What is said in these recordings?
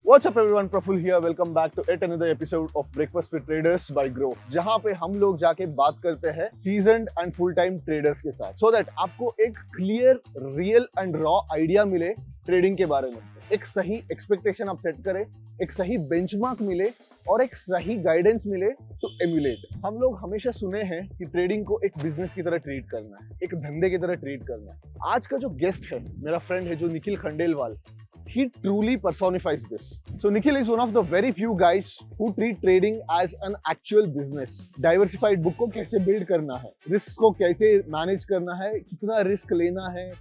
What's up everyone, Praful here. Welcome back to yet another episode of Breakfast with Traders by Grow, जहां पे हम लोग जाके बात करते हैं seasoned and full time traders के साथ, सो दैट आपको एक clear, real and raw idea मिले ट्रेडिंग के बारे में, एक सही एक्सपेक्टेशन आप सेट करें, एक सही बेंचमार्क मिले और एक सही गाइडेंस मिले टू एम्यूलेट। हम लोग हमेशा सुने हैं कि ट्रेडिंग को एक बिजनेस की तरह ट्रीट करना है, एक धंधे की तरह ट्रीट करना है। आज का जो गेस्ट है, मेरा फ्रेंड है जो Nikhil Khandelwal, he truly personifies this. So Nikhil is one of the very few guys who treat trading as an actual business. Diversified book को कैसे build करना है, रिस्क को कैसे मैनेज करना है, कितना रिस्क लेना है,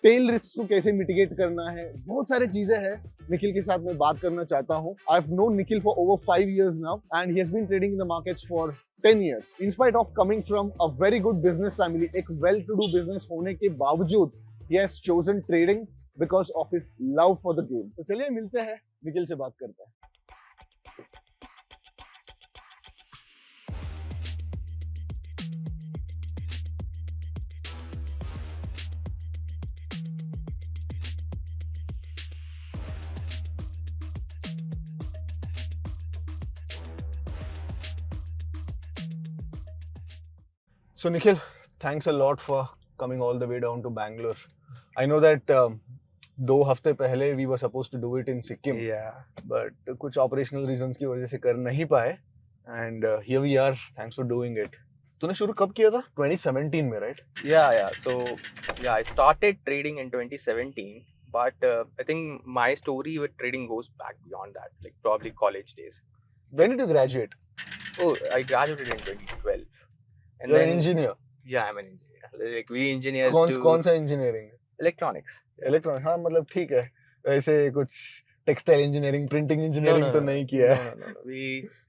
टेल रिस्क को कैसे मिटिगेट करना है, बहुत सारी चीजें हैं निखिल के साथ मैं बात करना चाहता हूँ। I've known Nikhil for over 5 years now and he has been trading in the markets for 10 years. In spite of coming from a very good business family, एक well-to-do business होने के बावजूद he has chosen trading because of his love for the game. तो चलिए मिलते हैं, निखिल से बात करते हैं। So Nikhil, thanks a lot for coming all the way down to Bangalore. I know that 2 हफ्ते पहले we were supposed to do it in Sikkim, but कुछ operational reasons की वजह से कर नहीं पाए and here we are, thanks for doing it. तूने शुरू कब किया था? 2017 में, right? So I started trading in 2017, but I think my story with trading goes back beyond that, like probably college days. When did you graduate? Oh, I graduated in 2012. And You're then, an engineer. Yeah, I'm an engineer. Like we engineers कौन सा engineering? Electronics. Electronics, हाँ मतलब ठीक है, ऐसे कुछ textile engineering, printing engineering तो नहीं किया है। No.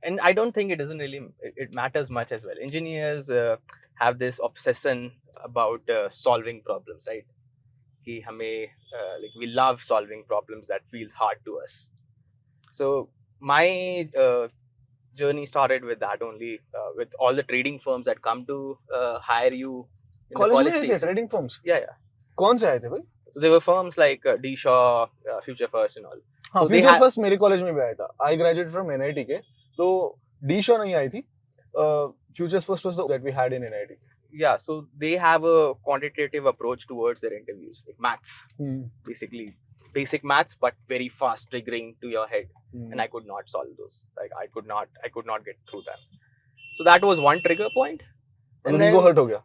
And I don't think it matters much as well. Engineers have this obsession about solving problems, right? कि हमें like we love solving problems that feels hard to us. So my journey started with that only, with all the trading firms that come to hire you in the college days. Trading firms? Yeah. कौन से आए थे भाई? So there were firms like D-Shaw, Future First and all. हाँ, so Future First मेरे college में भी आया था. I graduated from NIT के, तो D-Shaw नहीं आई थी. Future First was that we had in NIT. Yeah, so they have a quantitative approach towards their interviews, like maths, basically basic maths, but very fast triggering to your head, and I could not solve those. Like I could not get through them. So that was one trigger point. And then ego hurt हो गया.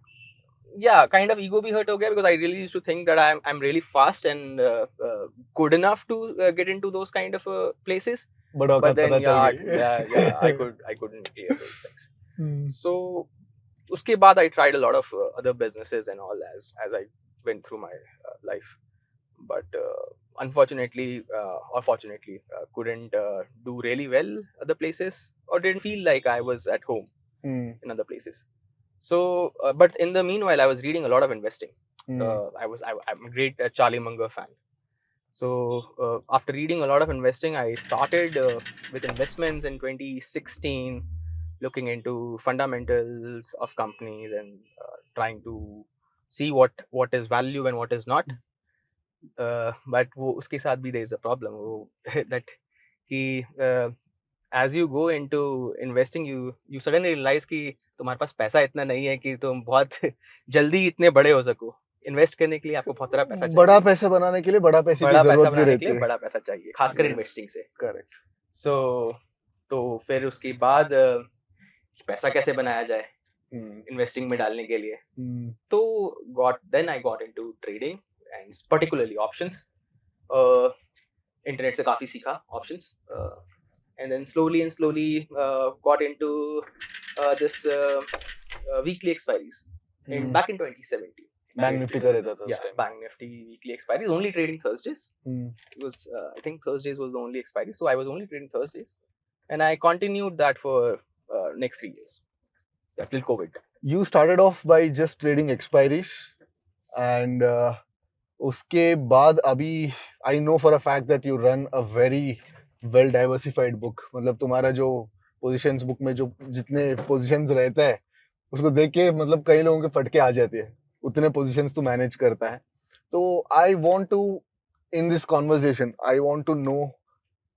Yeah, kind of ego bhi hurt ho gaya because I really used to think that I'm really fast and good enough to get into those kind of places. But then I couldn't clear those things. So uske baad I tried a lot of other businesses and all as I went through my life, but unfortunately or fortunately couldn't do really well other places or didn't feel like I was at home in other places. So but in the meanwhile I was reading a lot of investing. I'm a great Charlie Munger fan. So after reading a lot of investing, I started with investments in 2016, looking into fundamentals of companies and trying to see what is value and what is not. But वो उसके साथ भी there is a problem that कि as you go into investing, you suddenly realize कि तुम्हारे पास पैसा इतना नहीं है कि तुम बहुत जल्दी इतने बड़े हो सको. इन्वेस्ट करने के लिए आपको बहुत सारा पैसा चाहिए. बड़ा पैसा बनाने के लिए बड़ा पैसे की जरूरत भी रहती है. बड़ा पैसा चाहिए, खासकर इन्वेस्टिंग से. करेक्ट. So तो फिर उसके बाद पैसा कैसे बनाया जाए इन्वेस्टिंग में डालने के लिए. तो then I got into trading and particularly options. Internet से काफी सीखा options. And then slowly got into this weekly expiries back in 2017. Bank Nifty का रहता था. Yeah, Bank Nifty weekly expiries, only trading Thursdays. It was I think Thursdays was the only expiry, so I was only trading Thursdays, and I continued that for next 3 years, till COVID. You started off by just trading expiries, and उसके बाद अभी I know for a fact that you run a very well diversified book. मतलब तुम्हारा जो positions book में जो जितने positions रहता है उसको देख के मतलब कई लोगों के फटके आ जाते हैं, उतने positions तू manage करता है. तो I want to, in this conversation, I want to know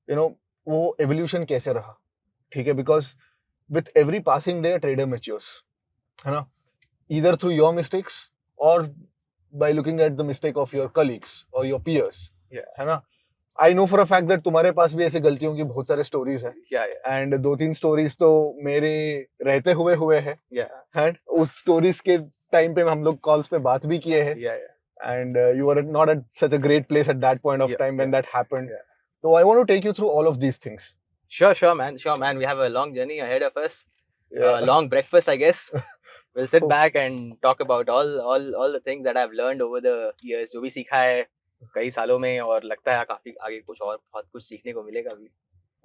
you know वो एवोल्यूशन कैसे रहा, ठीक है, because with every passing day trader matures, है ना, either through your mistakes or by looking at the mistake of your colleagues or your peers, है ना. I know for a fact that तुम्हारे पास भी ऐसी गलतियों की बहुत सारे स्टोरीज है, एंड 2-3 स्टोरीज तो मेरे रहते हुए हुए है, एंड उस स्टोरीज के टाइम पे हम लोग कॉल्स पे बात भी किए हैं, and you were not at such a great place at that point of time when that happened. So I want to take you through all of these things. Sure, man. We have a long journey ahead of us. Long breakfast, I guess. We'll sit back and talk about all the things that I've learned over the years. जो भी सीखा है कई सालों में, और लगता है काफी आगे कुछ और बहुत कुछ सीखने को मिलेगा भी.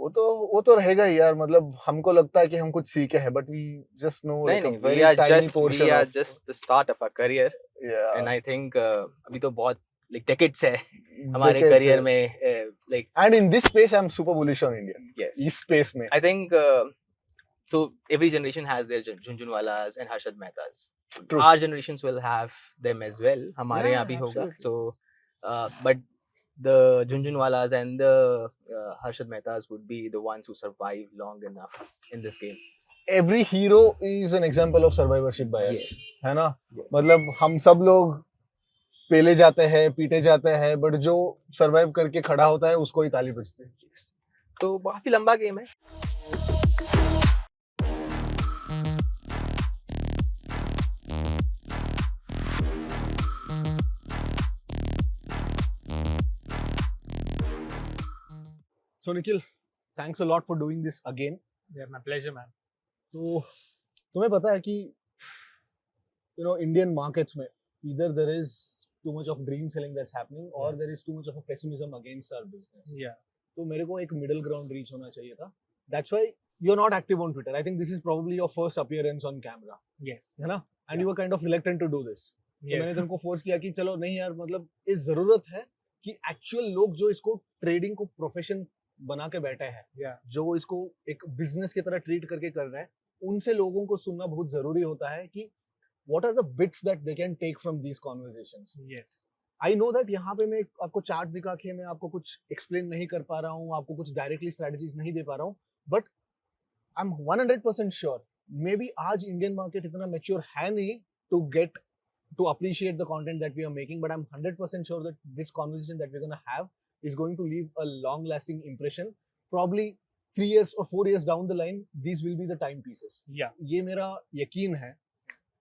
वो तो रहेगा ही यार, मतलब हमको लगता है कि हम कुछ सीखे हैं, बट वी जस्ट नो नहीं, we are just the start of our career. And I think अभी तो बहुत like decades है हमारे career में, like, and in this space I'm super bullish on India. Yes, इस space में I think so every generation has their Jhunjhunwalas and Harshad Mehtas. True. Our generations will have them as well. हमारे यहाँ भी होगा. So but the Jhunjhunwalas and the Harshad Mehtas would be the ones who survive long enough in this game. Every hero is an example of survivorship bias. Yes. है ना? Yes. मतलब हम सब लोग पेले जाते हैं, पीटे जाते हैं, बट जो सरवाइव करके खड़ा होता है उसको ही ताली बजती है. Yes. तो काफी लंबा गेम है. So Nikhil, thanks a lot for doing this again. Yeah, my pleasure, man. तो तुम्हें पता है कि Indian markets में either there is too much of dream selling that's happening or there is too much of a pessimism against our business. Yeah. तो मेरे को एक middle ground reach होना चाहिए था. That's why you're not active on Twitter. I think this is probably your first appearance on camera. Yes. है ना? And you were kind of reluctant to do this. तो Yes. मैंने तुमको force किया कि चलो नहीं यार, मतलब इस जरूरत है कि एक्चुअल लोग जो इसको ट्रेडिंग को प्रोफेशन बना के बैठे हैं, Yeah. जो इसको एक बिजनेस की तरह ट्रीट करके कर रहे हैं, उनसे लोगों को सुनना बहुत जरूरी होता है कि what are the bits that they can take from these conversations. Yes. I know that यहाँ पे मैं आपको चार्ट दिखा के मैं आपको कुछ एक्सप्लेन नहीं कर पा रहा हूँ, आपको कुछ डायरेक्टली स्ट्रेटजीज नहीं दे पा रहा हूँ, but I am 100% sure maybe आज इंडियन मार्केट इतना मैच्योर है नहीं to get to appreciate the content that we are making, but I'm 100% sure that this conversation that we're going to have is going to leave a long lasting impression. Probably 3 years or 4 years down the line, these will be the time pieces. Yeah. ये मेरा यकीन है.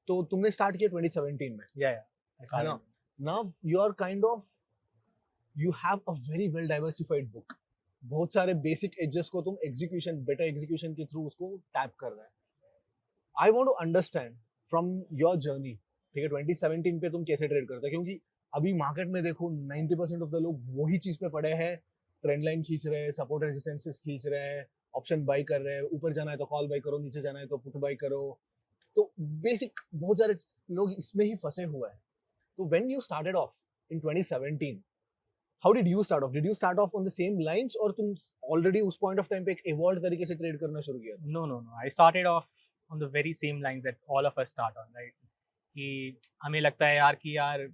तो तुमने start किया 2017 में. Yeah. है ना? Now you are kind of, you have a very well diversified book. बहुत सारे बेसिक एजेस को तुम एग्जीक्यूशन, बेटर एग्जीक्यूशन के थ्रू उसको टैप कर रहे हैं. I want to understand from your journey, ठीक है, 2017 पे तुम कैसे ट्रेड करते हो, क्योंकि अभी मार्केट में देखो 90% ऑफ द लोग वही चीज पे पड़े हैं, ट्रेंड लाइन खींच रहे हैं, सपोर्ट रेजिस्टेंसेस खींच रहे हैं, ऑप्शन बाय कर रहे हैं, ऊपर जाना है तो कॉल बाय करो, नीचे जाना है तो पुट बाय करो. तो बेसिक बहुत सारे लोग इसमें ही फंसे हुए हैं. तो when you started off in 2017, how did you start of? Did you start of on the same lines और तुम ऑलरेडी उस पॉइंट ऑफ टाइम पे एक इवॉल्व तरीके से ट्रेड करना शुरू किया? No. I started off on the very same lines that all of us start on, right? कि हमें लगता है यार कि यार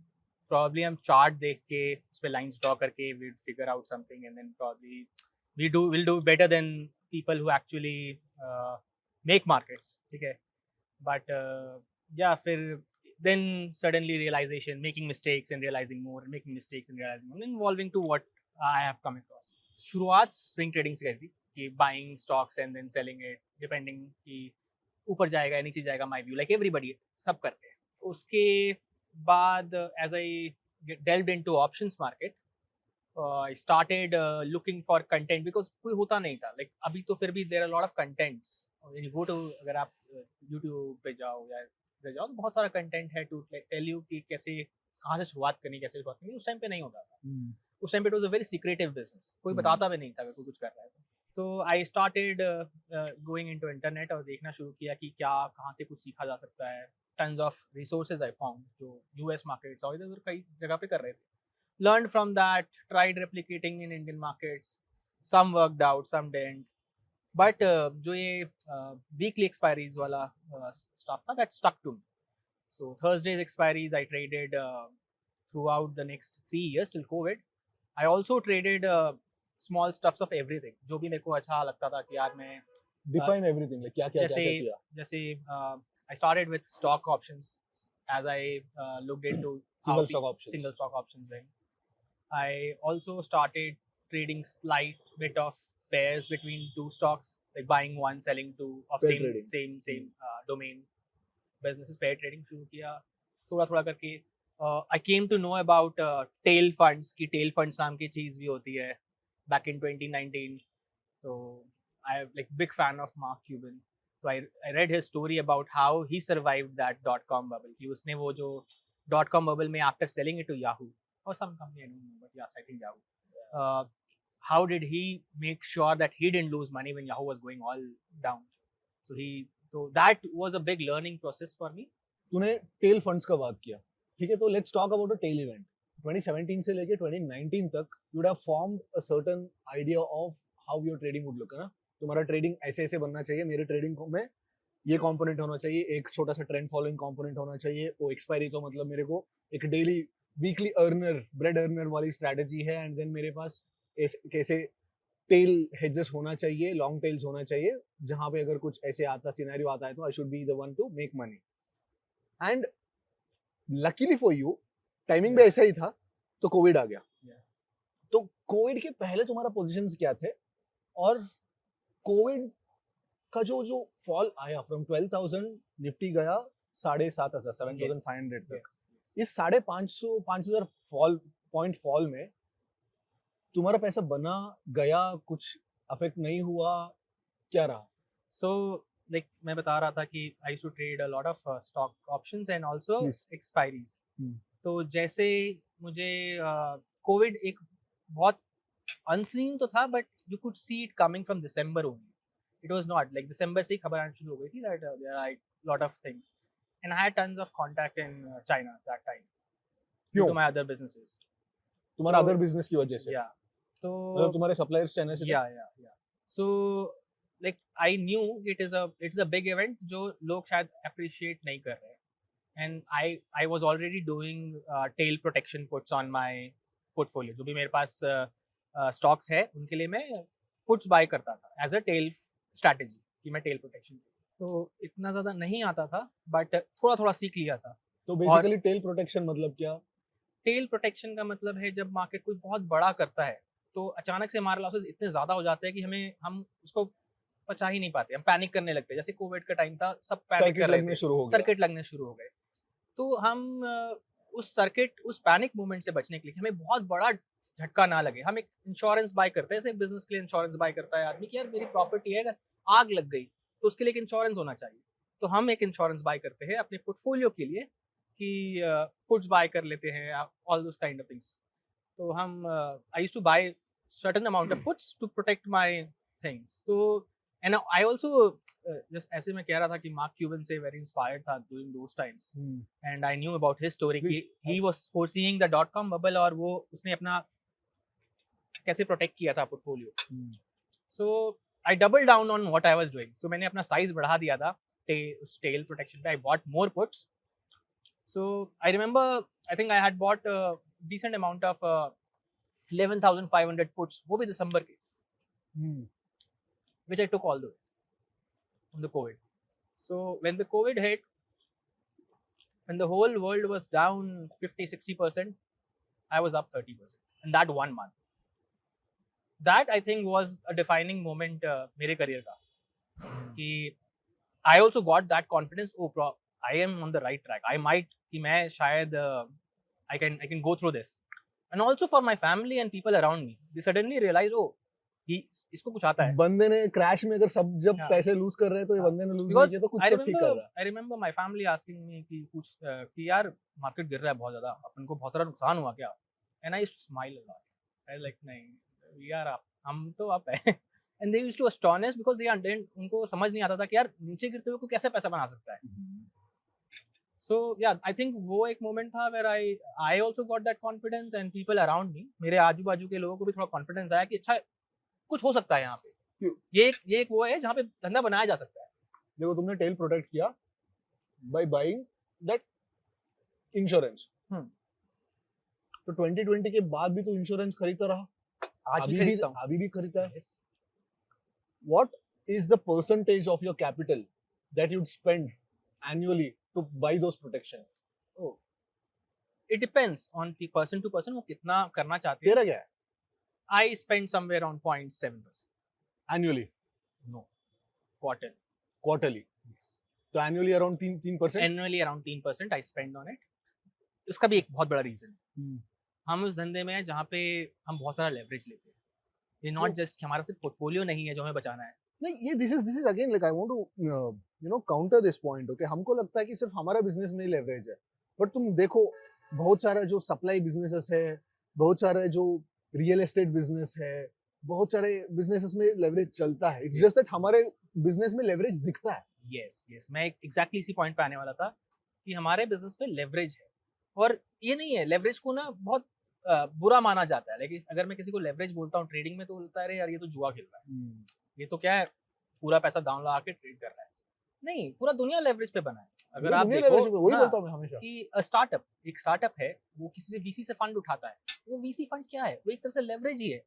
प्रॉब्ली हम चार्ट देख के उस पर लाइंस ड्रॉ करके we figure out something and then probably will do better than people who actually make markets, ठीक है. बट या फिर then suddenly realisation, making mistakes and realising more, making mistakes and realising more, involving to what I have come across. शुरुआत swing trading से करी थी कि buying stocks and then selling it depending कि ऊपर जाएगा नीचे जाएगा, माय व्यू, लाइक एवरीबडी सब करते हैं. उसके बाद as I delved into options market, I started looking for content because कोई होता नहीं था. Like अभी तो फिर भी there are a lot of contents. When you go to, अगर आप YouTube पे जाओ या इधर जाओ तो बहुत सारा content है to tell you कि कैसे, कहाँ से शुरुआत करनी, कैसे शुरुआत करनी. उस टाइम पे नहीं होता था. उस टाइम पे it was a very secretive business. कोई बताता भी नहीं था अगर कोई कुछ कर रहा है. तो I started going into internet और देखना शुरू किया कि क्या कहाँ से कुछ सीखा जा सकता है. Tons of resources I found जो US markets और इधर कई जगह पे कर रहे थे. Learned from that, tried replicating in Indian markets. Some worked out, some didn't. But जो ये weekly expiries वाला stuff था, that stuck to me. So Thursdays expiries I traded throughout the next 3 years till COVID. I also traded small stuffs of everything, जो भी मेरे को अच्छा लगता था कि यार मैं डिफाइन एवरीथिंग, लाइक क्या क्या जैसे किया? जैसे I started with stock options as I looked into Single stock options. single stock options. Then I also started trading slight bit of pairs between two stocks, like buying one, selling two of Pair trading. same domain businesses. Pair trading शुरू किया थोड़ा थोड़ा करके. I came to know about tail funds, की tail funds नाम की चीज़ भी होती है back in 2019. So I am like big fan of Mark Cuban. So I read his story about how he survived that dot-com bubble. कि उसने वो जो dot-com bubble में after selling it to Yahoo or some company, I don't know, but yes, I think Yahoo. How did he make sure that he didn't lose money when Yahoo was going all down? So that was a big learning process for me. तूने tail funds का बात किया, ठीक है, तो let's talk about a tail event. 2017 से लेके 2019 तक you would have formed a certain idea of how your trading would look, है ना? तुम्हारा ट्रेडिंग ऐसे ऐसे बनना चाहिए, मेरे ट्रेडिंग में ये कंपोनेंट होना चाहिए, एक छोटा सा ट्रेंड फॉलोइंग कंपोनेंट होना चाहिए, वो एक्सपायरी तो मतलब मेरे को एक daily weekly earner bread earner वाली स्ट्रैटेजी है, एंड देन मेरे पास कैसे टेल हेजेस होना चाहिए, लॉन्ग टेल्स होना चाहिए, जहां पे अगर कुछ ऐसे आता सिनेरियो आता है तो I should be the one two make money. And luckily for you timing भी ऐसा ही था, तो कोविड आ गया. तो कोविड के पहले तुम्हारा पोजीशंस क्या थे, और कोविड का जो फॉल आया फ्रॉम 12,000 निफ्टी गया 7,500 7,500 तक, इस 5,500 पॉइंट फॉल में तुम्हारा पैसा बना गया, कुछ अफेक्ट नहीं हुआ, क्या रहा? So like मैं बता रहा था कि I used to trade a lot of stock options and also Please. expiries. तो जैसे मुझे कोविड एक बहुत unseen तो था, but you could see it coming from December only. It was not like December से ही खबर आनी शुरू हो गई थी that there are a lot of things, and I had tons of contact in China that time due to my other businesses. तुम्हारा तो- other business की वजह से? Yeah. तो मतलब तुम्हारे सप्लायर्स चाइना से थे? yeah. So like I knew it's a big event जो लोग शायद appreciate नहीं कर रहे, and I was already doing tail protection puts on my portfolio. जो भी मेरे पास stocks है उनके लिए मैं puts buy करता था as a tail strategy कि मैं tail protection. तो इतना ज़्यादा नहीं आता था, but थोड़ा थोड़ा सीख लिया था. तो बेसिकली टेल प्रोटेक्शन मतलब क्या? टेल प्रोटेक्शन का मतलब है जब मार्केट कोई बहुत बड़ा करता है तो अचानक से हमारे लॉसेस इतने ज़्यादा हो जाते हैं कि हम उसको पचा ही नहीं पाते, हम पैनिक करने लगते हैं. जैसे कोविड का टाइम था, सब पैनिक कर रहे थे, सर्किट लगने शुरू हो गए. तो हम उस पैनिक मोमेंट से बचने के लिए हमें बहुत बड़ा झटका ना लगे, हम एक इंश्योरेंस बाय करते हैं. जैसे बिजनेस के लिए इंश्योरेंस बाय करता है आदमी कि यार मेरी प्रॉपर्टी है, अगर आग लग गई तो उसके लिए एक इंश्योरेंस होना चाहिए. तो हम एक इंश्योरेंस बाय करते हैं अपने पोर्टफोलियो के लिए कि पुट्स बाय कर लेते हैं, all those kind of things. तो हम I used to buy certain amount of puts to protect my things. तो एंड आई आल्सो जस्ट ऐसे मैं कह रहा था कि मार्क क्यूबन से वेरी इंस्पायर्ड था during those times, and I knew about his story कि he was foreseeing the dot com bubble, और वो उसने अपना कैसे प्रोटेक्ट किया था portfolio. So I double down on what I was doing. So मैंने अपना साइज बढ़ा दिया था टेल प्रोटेक्शन पे. I bought more puts. So I remember, I think I had bought a decent amount of 11,500 puts, वो भी दिसंबर के, which I took all the way from the COVID. So when the COVID hit, when the whole world was down 50-60%, I was up 30% in that 1 month. That I think was a defining moment मेरे career का, कि I also got that confidence. I am on the right track. I might कि मैं शायद I can go through this. And also for my family and people around me, they suddenly realize, oh, इसको कुछ आता है. बंदे ने crash में अगर सब जब पैसे लूज कर रहे हैं तो ये बंदे ने लूज नहीं किया तो कुछ तो ठीक कर रहा है. I remember my family asking me कि कुछ कि यार मार्केट गिर रहा है बहुत ज़्यादा, अपन को बहुत सारा नुकसान हुआ क्या? And I used to smile a lot. I was like, नहीं यार हम तो आप है. And they used to astonish because they उनको समझ नहीं आता था कि यार नीचे गिरते हुए को कैसे पैसा बना सकता है. So yeah, I think वो एक मोमेंट था where I also got that confidence, and people around me, मेरे आजू बाजू के लोगों को भी थोड़ा कॉन्फिडेंस आया कि अच्छा कुछ हो सकता है यहाँ पे. ये एक वो है जहाँ पे धंधा बनाया जा सकता है. देखो तुमने टेल प्रोटेक्ट किया by buying that इंश्योरेंस. तो 2020 के बाद भी तो इंश्योरेंस खरीदता रहा. आज भी खरीदता हूँ। अभी भी खरीदता है? Yes. What is the percentage of your capital that you'd spend annually to buy those protection? Oh, It depends on the person to person, वो कितना करना चाहते हैं. तेरा क्या है? I spend somewhere around 0.7%. Annually, No, quarterly. quarterly. Yes. तो annually around 3%? Annually around 3% I spend on it. उसका भी एक बहुत बड़ा रीजन है. हम्म. हम उस धंधे में हैं जहाँ पे हम बहुत सारा लेवरेज लेते हैं. ये नॉट तो- जस्ट हमारा सिर्फ पोर्टफोलियो नहीं है जो हमें बचाना है. नहीं, ये this is again like I want to counter this point. Okay, हमको लगता है कि सिर्फ हमारा बिजनेस में ही लेवरेज है, बट तुम देखो बहुत सारा जो सप्लाई बिजनेसेस है, बहुत सारा जो रियल एस्टेट बिजनेस है, बहुत सारे बिजनेसेस में लेवरेज चलता है. इट्स जस्ट दैट हमारे बिजनेस में लेवरेज दिखता है. यस मैं एग्जैक्टली इसी पॉइंट पे आने वाला था कि हमारे बिजनेस में लेवरेज है. और ये नहीं है, लेवरेज को ना बहुत बुरा माना जाता है. लेकिन अगर मैं किसी को लेवरेज बोलता हूँ ट्रेडिंग में तो बोलता है अरे यार ये तो जुआ खेल रहा है, ये तो क्या है पूरा पैसा दांव लगा के ट्रेड कर रहा है. नहीं, पूरा दुनिया लेवरेज पे बना है. अगर आप देखो वही हाँ, बोलता हूँ मैं हमेशा कि एक स्टार्टअप है, वो किसी से वीसी से फंड उठाता है. वो वीसी फंड क्या है? वो एक तरह से लेवरेज ही है.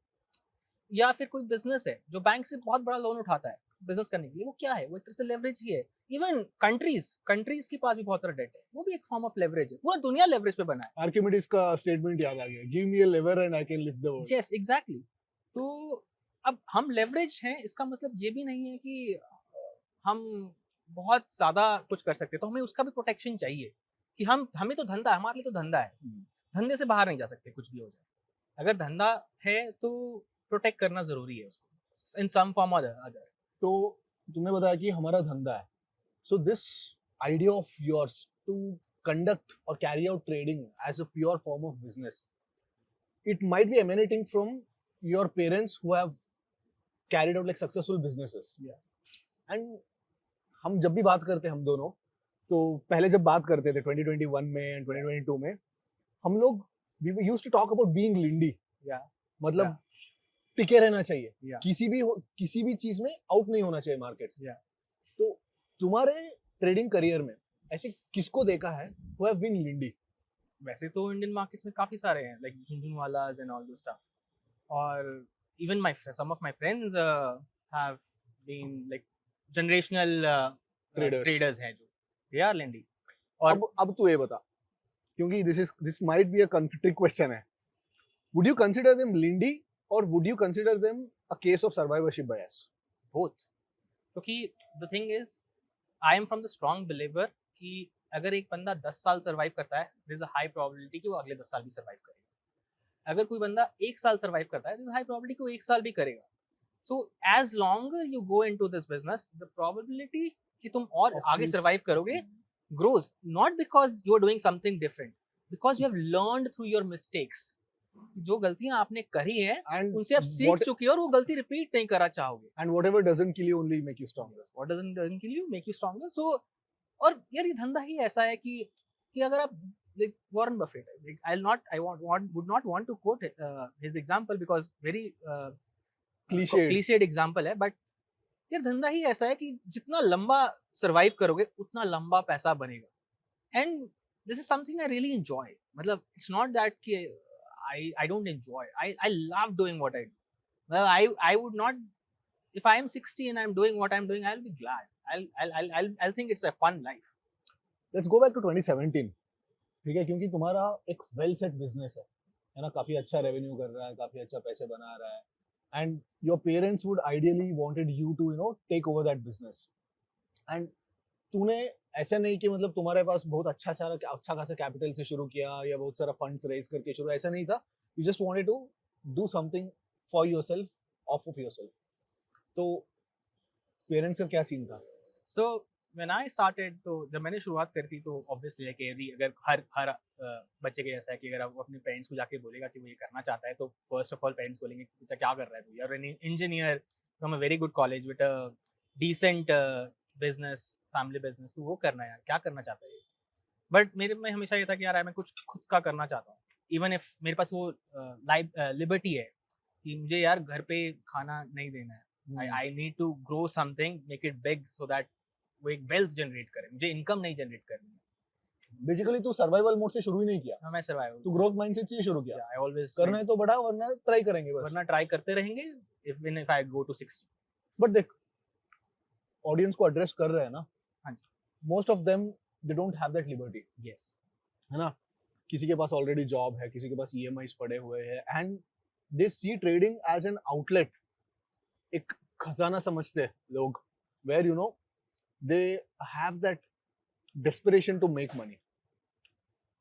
या फिर कोई बिजनेस है जो बैंक से बहुत बड़ा लोन उठाता है बिजनेस करने के लिए, वो क्या है? वो एक तरह से लेवरेज ही है. इवन कंट्रीज के पास भी बहुत सारा डेट है, वो भी एक फॉर्म ऑफ लेवरेज है. पूरा दुनिया लेवरेज पे बना है. आर्किमिडीज का स्टेटमेंट याद आ गया, give me a lever and I can lift the world. Yes exactly. तो अब हम लेवरेज हैं, इसका मतलब ये भी नहीं है कि हम बहुत ज्यादा कुछ कर सकते. तो हमें उसका भी प्रोटेक्शन चाहिए कि हमें तो धंधा है, हमारे लिए तो धंधा है, धंधे से बाहर नहीं जा सकते कुछ भी हो जाए. अगर धंधा है तो प्रोटेक्ट करना जरूरी है उसको इन सम फॉर्म और अदर. तो तुमने बताया कि हमारा धंधा है, so this idea of yours to conduct और carry out trading as a pure form of business, it might be emanating from your parents who have carried out like successful businesses. And हम जब भी बात करते हैं हम दोनों, तो पहले जब बात करते थे 2021 में एंड 2022 में, हम लोग we used to talk about being lindy. मतलब टिके रहना चाहिए, किसी भी चीज में आउट नहीं होना चाहिए मार्केट. तो तुम्हारे ट्रेडिंग करियर में ऐसे किसको देखा है who have been lindy? वैसे तो इंडियन मार्केट्स में काफी सारे हैं, लाइक झुनझुनवालास एंड ऑल दो स्टफ. और even some of my friends have been like generational traders हैं जो they are lindy. और अब तू ये बता, क्योंकि this might be a conflicting question है, would you consider them lindy or would you consider them a case of survivorship bias? both. क्योंकि the thing is I am from the strong believer कि अगर एक बंदा 10 साल survive करता है, there is a high probability कि वो अगले 10 साल भी सर्वाइव करेगा. अगर कोई बंदा 1 साल सर्वाइव करता है, there is a high probability कि वो 1 साल भी करेगा. So as longer you go into this business, the probability कि तुम और आगे सर्वाइव करोगे grows, not because you are doing something different, because you have learned through your mistakes. जो गलतियां आपने करी हैं उनसे आप सीख चुके हो और वो गलती रिपीट नहीं करना चाहोगे. And whatever doesn't kill you only make you stronger. What doesn't kill you make you stronger. So और यार ये धंधा ही ऐसा है कि अगर आप like Warren Buffett, like would not want to quote his example because very cliched example है, but यार धंधा ही ऐसा है कि जितना लंबा सर्वाइव करोगे उतना लंबा पैसा बनेगा. And this is something I really enjoy. मतलब इट्स नॉट दैट कि I don't enjoy. I love doing what I do. Well, I would not, if I am 60 and I'm doing what I'm doing, I'll be glad. I'll think it's a fun life. Let's go back to 2017. ठीक है, क्योंकि तुम्हारा एक well set business है ना, काफी अच्छा revenue कर रहा है, काफी अच्छा पैसे बना रहा है, and your parents would ideally wanted you to take over that business. And तूने ऐसा नहीं कि मतलब तुम्हारे पास बहुत अच्छा खासा कैपिटल से शुरू किया या बहुत सारा फंड्स रेज करके शुरू, ऐसा नहीं था. You just wanted to do something for yourself, of yourself. तो पेरेंट्स का क्या सीन था? सो व्हेन आई स्टार्टेड, तो जब मैंने शुरुआत करी थी तो ऑब्वियसली है कि अगर हर बच्चे के जैसा है कि अगर आप अपने पेरेंट्स को जाके बोलेगा कि वो ये करना चाहता है, तो फर्स्ट ऑफ ऑल पेरेंट्स बोलेंगे बच्चा क्या कर रहा है, तू यार an engineer from a very good college with a decent business, family business, तो वो करना है यार, क्या करना चाहता है. बट मेरे में हमेशा ये था कि यार मैं कुछ खुद का करना चाहता हूँ. इवन इफ मेरे पास वो लिबर्टी है कि मुझे यार घर पे खाना नहीं देना है, I need to grow something, make it big so that वो एक वेल्थ जनरेट करे, मुझे इनकम नहीं जनरेट करनी है. बेसिकली तू सर्वाइवल मोड से शुरू ही नहीं किया, हाँ, मैं सर्वाइवल तू ग्रोथ माइंडसेट से ही शुरू किया। आई ऑलवेज करना है तो बड़ा, वरना ट्राई करेंगे बस। वरना ट्राई करते रहेंगे if I go to 60। But देख, ऑडियंस को एड्रेस कर रहे हैं ना, हाँ जी, most of them they don't have that liberty, yes, है ना। किसी के पास ऑलरेडी जॉब है, किसी के पास ईएमआईज पड़े हुए हैं, and they see trading as an outlet, एक खजाना समझते हैं लोग, where you know they have that desperation to make money.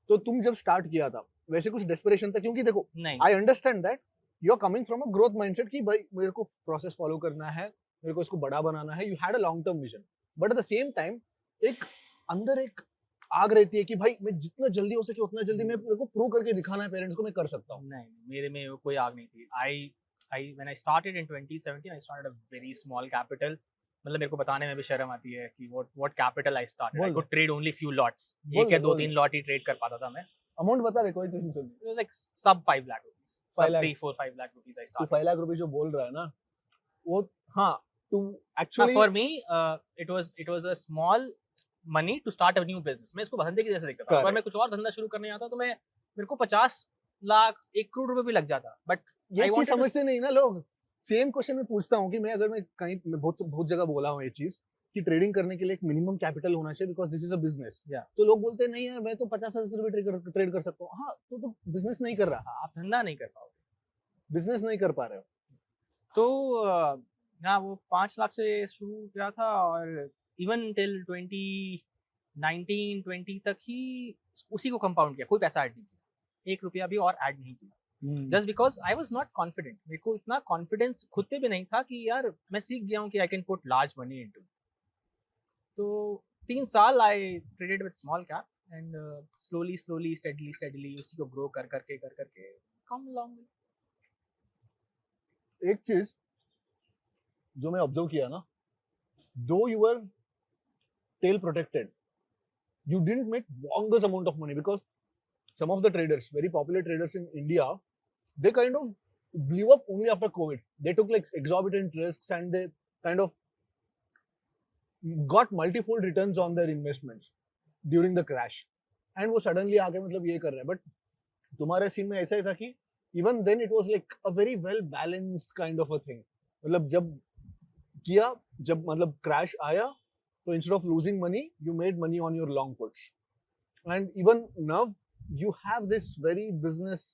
तो तुम जब स्टार्ट किया था वैसे कुछ डेस्परेशन था? क्योंकि देखो, नहीं, I understand that you are coming from a growth mindset कि भाई मेरे को प्रोसेस फॉलो करना है, मेरे को इसको बड़ा बनाना है, you had a long term vision, but at the same time एक अंदर एक आग रहती है कि भाई मैं जितना जल्दी हो सके उतना जल्दी मेरे को प्रूव करके दिखाना है पेरेंट्स को मैं कर सकता हूँ। नहीं, मेरे में वो कोई आग नहीं थी। I when I started in 2017 I started a very small capital. मतलब मेरे को बताने में भी शर्म आती है कि what capital I started. I could trade only few lots, एक या 2-3 लॉट ही ट्रेड कर पाता था मैं। अमाउंट बता दे, कोई टेंशन नहीं। इट वाज लाइक सब 5 लाख रुपीस, 5 सब लाख 3-4-5 लाख रुपीस आई तू स्टार्टेड। 5 लाख रुपए जो बोल रहा है ना, वो हाँ तू actually for me it was a small money to start a new business. मैं इसको धंधे की जैसे देखता था। अगर मैं कुछ और धंधा शुरू करने आता तो मेरे को 50 लाख 1 करोड़ रुपए भी लग जाता। बट ये चीज समझते नहीं ना लोग। सेम क्वेश्चन मैं पूछता हूँ कि मैं कहीं बहुत जगह बोला हूँ ये चीज कि ट्रेडिंग करने के लिए एक मिनिमम कैपिटल होना चाहिए, because this is a business. तो लोग बोलते हैं नहीं यार मैं तो 50,000 रुपए ट्रेड कर सकता हूँ। हाँ तो बिजनेस नहीं कर रहा, आप धंधा नहीं कर पाओगे, बिजनेस नहीं कर पा रहे हो। तो ना वो 5 लाख से शुरू किया था और इवन टिल 2019-20 तक ही उसी को कंपाउंड किया, कोई पैसा ऐड नहीं किया, 1 रुपया भी और ऐड नहीं किया, just because I was not confident. मेरे को इतना कॉन्फिडेंस खुद पे भी नहीं था कि यार मैं सीख गया हूँ कि I can put large money into. तो 3 साल I traded with small cap and slowly steadily उसी को ग्रो कर करके कम लॉन्ग। एक चीज जो मैं ऑब्जर्व किया ना, दो you were tail protected, you didn't make bonkers amount of money, because some of the traders, very popular traders in India, they kind of blew up only after COVID. They took like exorbitant risks and they kind of got multifold returns on their investments during the crash. And वो suddenly आके मतलब ये कर रहे हैं. But तुम्हारे scene में ऐसा ही था कि even then it was like a very well balanced kind of a thing. मतलब जब किया, जब मतलब crash आया, so instead of losing money, you made money on your long puts. And even now, you have this very business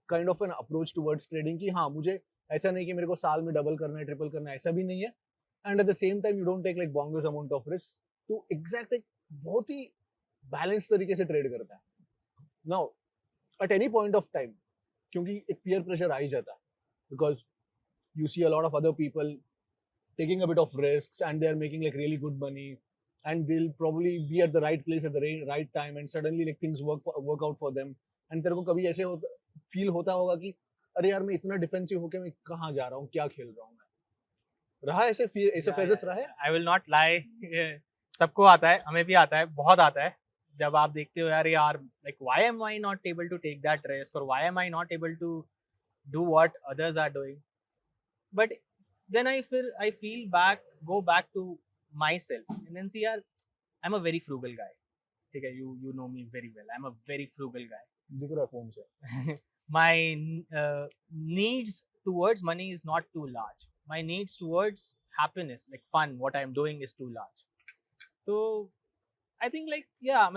kind of an approach towards trading कि हाँ मुझे ऐसा नहीं कि मेरे को साल में डबल करना है, ट्रिपल करना है, ऐसा भी नहीं है. And at the same time, you don't take like bonkers amount of risk. तो exact एक बहुत ही बैलेंस तरीके से ट्रेड करता है. Now, at any point of time, क्योंकि एक peer pressure आ ही जाता है, because you see a lot of other people taking a bit of risks and they are making like really good money and they'll probably be at the right place at the right time and suddenly like things work out for them. And तेरे को कभी ऐसे feel होता होगा कि अरे यार मैं इतना डिफेंसिव होके मैं कहाँ जा रहा हूँ, क्या खेल रहा हूँ मैं? रहा ऐसे फेजेस रहा है? आई विल नॉट लाई, सबको आता है, हमें भी आता है, बहुत आता है. जब आप देखते हो यार like why am I not able to take that risk or why am I not able to do what others are doing? But then I feel go back to myself and then see, yaar, I'm a very frugal guy. Okay, you know me very well. I'm a very frugal guy. दिख रहा है phone से. My needs towards money is not too large. My needs towards happiness, like fun, what I'm doing is too large. So I think like, yeah,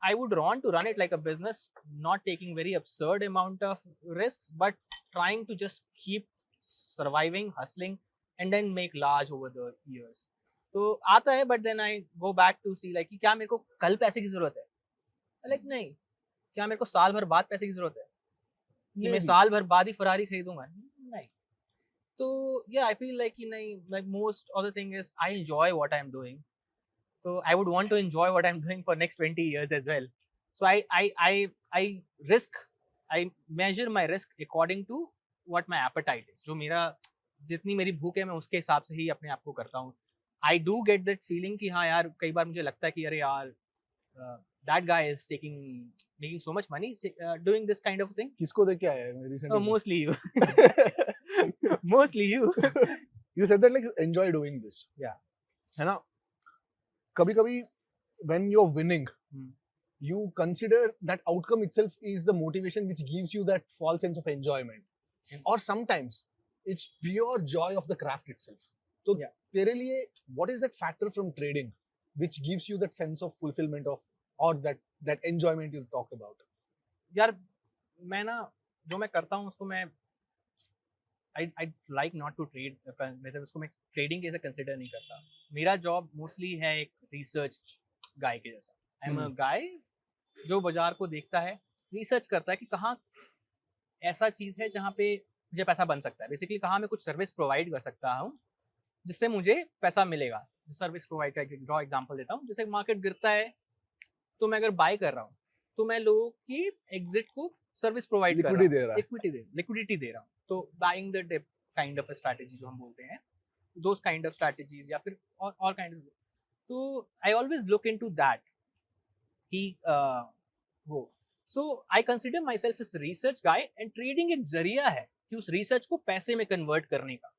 I would want to run it like a business, not taking very absurd amount of risks, but trying to just keep surviving, hustling, and then make large over the years. तो आता है, but then I go back to see like कि क्या मेरे को कल पैसे की जरूरत है? Like नहीं. क्या मेरे को साल भर बाद पैसे की जरूरत है? कि मैं साल भर बाद ही फरारी खरीदूंगा? नहीं. तो yeah, I feel like कि नहीं, like most of the thing is I enjoy what I'm doing. So I would want to enjoy what I'm doing for next 20 years as well. So I measure my risk according to what my appetite is. जो मेरा जितनी मेरी भूख है मैं उसके हिसाब से ही अपने आप को करता हूँ. I do get that feeling कि हाँ यार कई बार मुझे लगता है कि अरे यार that guy is making so much money doing this kind of thing. किसको देख के आया है recently? Mostly you. Mostly you. You said that like enjoy doing this. Yeah. है ना? कभी-कभी when you're winning, you consider that outcome itself is the motivation which gives you that false sense of enjoyment. Or sometimes it's pure joy of the craft itself. So तेरे लिए what is that factor from trading which gives you that sense of fulfillment of or that enjoyment you talked about? यार मैं ना जो मैं करता हूँ उसको मैं I like not to trade, मतलब उसको मैं ट्रेडिंग कैसे कंसिडर नहीं करता. मेरा जॉब मोस्टली है एक रिसर्च गाय के जैसा. आई एम अ गाय जो बाजार को देखता है, रिसर्च करता है कि कहाँ ऐसा चीज़ है जहाँ पे मुझे पैसा बन सकता है. बेसिकली कहाँ मैं कुछ सर्विस प्रोवाइड कर सकता हूँ जिससे मुझे पैसा मिलेगा. सर्विस प्रोवाइड का एक ड्रॉ एग्जांपल देता हूँ. जैसे मार्केट गिरता है तो मैं अगर बाय कर रहा हूँ तो मैं लोगों की एग्जिट को सर्विस प्रोवाइड कर रहा हूँ, लिक्विडिटी दे रहा हूँ. तो buying the dip kind of strategy जो हम बोलते हैं, दोस काइंड ऑफ स्ट्रैटेजीज या फिर और काइंड ऑफ. तो I always look into that कि वो. So I consider my self as research guy and trading एक जरिया है कि उस रिसर्च को पैसे में कन्वर्ट करने का.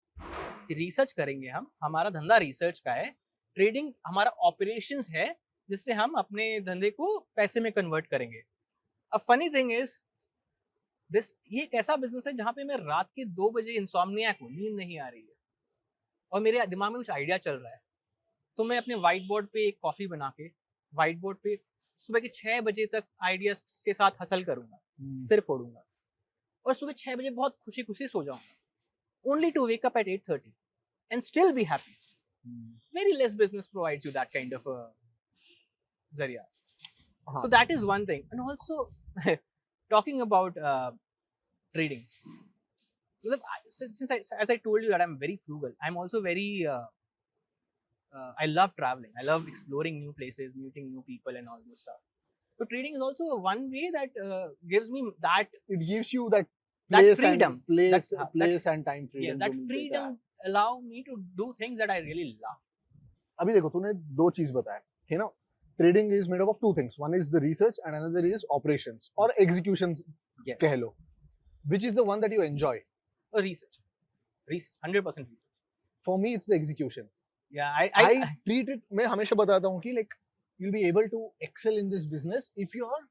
कि रिसर्च करेंगे हम, हमारा धंधा रिसर्च का है, ट्रेडिंग हमारा ऑपरेशंस है जिससे हम अपने धंधे को पैसे में कन्वर्ट करेंगे. अब फनी थिंग इज दिस, ये एक ऐसा बिजनेस है जहाँ पे मैं रात के 2 बजे इंसोम्नियाक हूँ, नींद नहीं आ रही है और मेरे दिमाग में कुछ आइडिया चल रहा है, तो मैं अपने व्हाइट बोर्ड पे एक कॉफी बना के व्हाइट बोर्ड पे सुबह के 6 बजे तक आइडियाज के साथ हसल करूंगा, सिर फोड़ूंगा और सुबह 6 बजे बहुत खुशी खुशी सो जाऊंगा. Only to wake up at 8:30 and still be happy. Very less business provides you that kind of a zarya. So that is one thing. And also talking about trading. Since as I told you that I'm very frugal, I'm also very I love traveling. I love exploring new places, meeting new people and all those stuff. So trading is also one way that gives me that. It gives you that freedom, place and time freedom. Yes, that freedom allow me to do things that I really love. अभी देखो तूने 2 चीज बताया है ना. Trading is made up of 2 things. One is the research and another is operations or execution. Yes. कह लो. Which is the one that you enjoy? Research, 100% research. For me, it's the execution. Yeah, I treat it. मैं हमेशा बताता हूँ कि like you'll be able to excel in this business if you are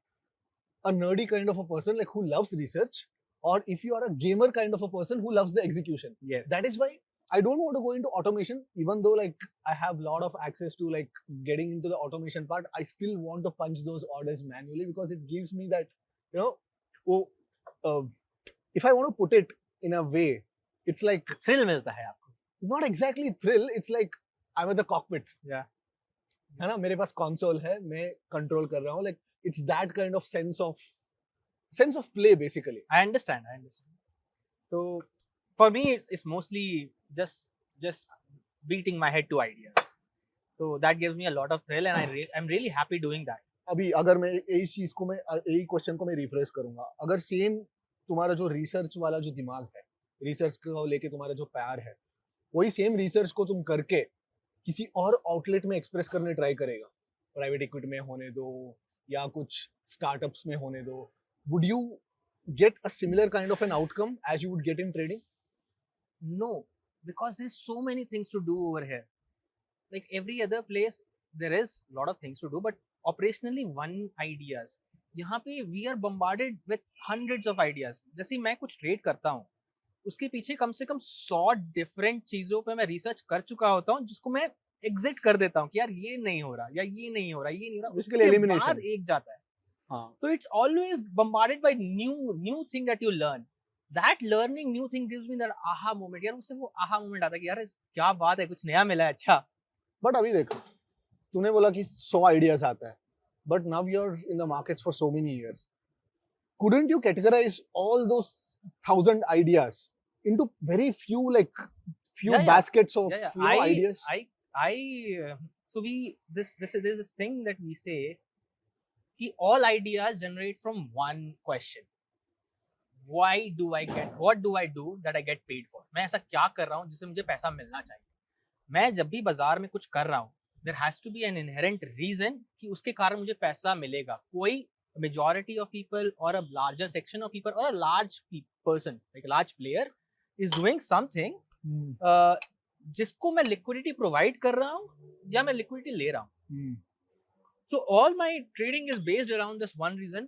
a nerdy kind of a person like who loves research. Or if you are a gamer kind of a person who loves the execution. Yes. That is why I don't want to go into automation, even though like I have a lot of access to like getting into the automation part. I still want to punch those orders manually because it gives me that, you know, if I want to put it in a way, it's like thrill मिलता है आपको. Not exactly thrill. It's like I'm at the cockpit. Yeah. है ना, मेरे पास console है, मैं control कर रहा हूँ. Like it's that kind of sense of play basically. I understand. So for me it's mostly just beating my head to ideas. So that gives me a lot of thrill and I'm really happy doing that. अभी अगर मैं यही question को मैं refresh करूंगा, अगर same तुम्हारा जो रिसर्च वाला जो दिमाग है, रिसर्च को लेके तुम्हारा जो प्यार है, वही सेम रिसर्च को तुम करके किसी और आउटलेट में एक्सप्रेस करने ट्राई करेगा, प्राइवेट इक्विटी में होने दो या कुछ स्टार्टअप्स में होने दो, would you get a similar kind of an outcome as you would get in trading? No, because there's so many things to do over here. Like every other place, there is a lot of things to do, but operationally one ideas. यहाँ पे we are bombarded with hundreds of ideas. जैसे मैं कुछ trade करता हूँ, उसके पीछे कम से कम 100 डिफरेंट चीजों पे मैं रिसर्च कर चुका होता हूँ, जिसको मैं एग्जिट कर देता हूँ कि यार ये नहीं हो रहा या ये नहीं हो रहा, ये नहीं हो रहा, उसके बाद एक जाता है. So it's always bombarded by new thing that you learn. That learning new thing gives me that aha moment. यार उससे वो aha moment आता है कि यार क्या बात है, कुछ नया मिला है, अच्छा. But अभी देखो, तूने बोला कि 100 ideas आता है, but now you're in the markets for so many years. Couldn't you categorize all those 1,000 ideas into very few baskets of ideas? So this is this thing that we say कि all ideas generate from one question. What do I do that I get paid for? मैं ऐसा क्या कर रहा हूँ जिससे मुझे पैसा मिलना चाहिए? मैं जब भी बाजार में कुछ कर रहा हूँ, there has to be an inherent reason कि उसके कारण मुझे पैसा मिलेगा. कोई majority of people or a larger section of people or a large person, like a large player is doing something जिसको मैं liquidity provide कर रहा हूँ या मैं liquidity ले रहा हूँ. So all my trading is based around this one reason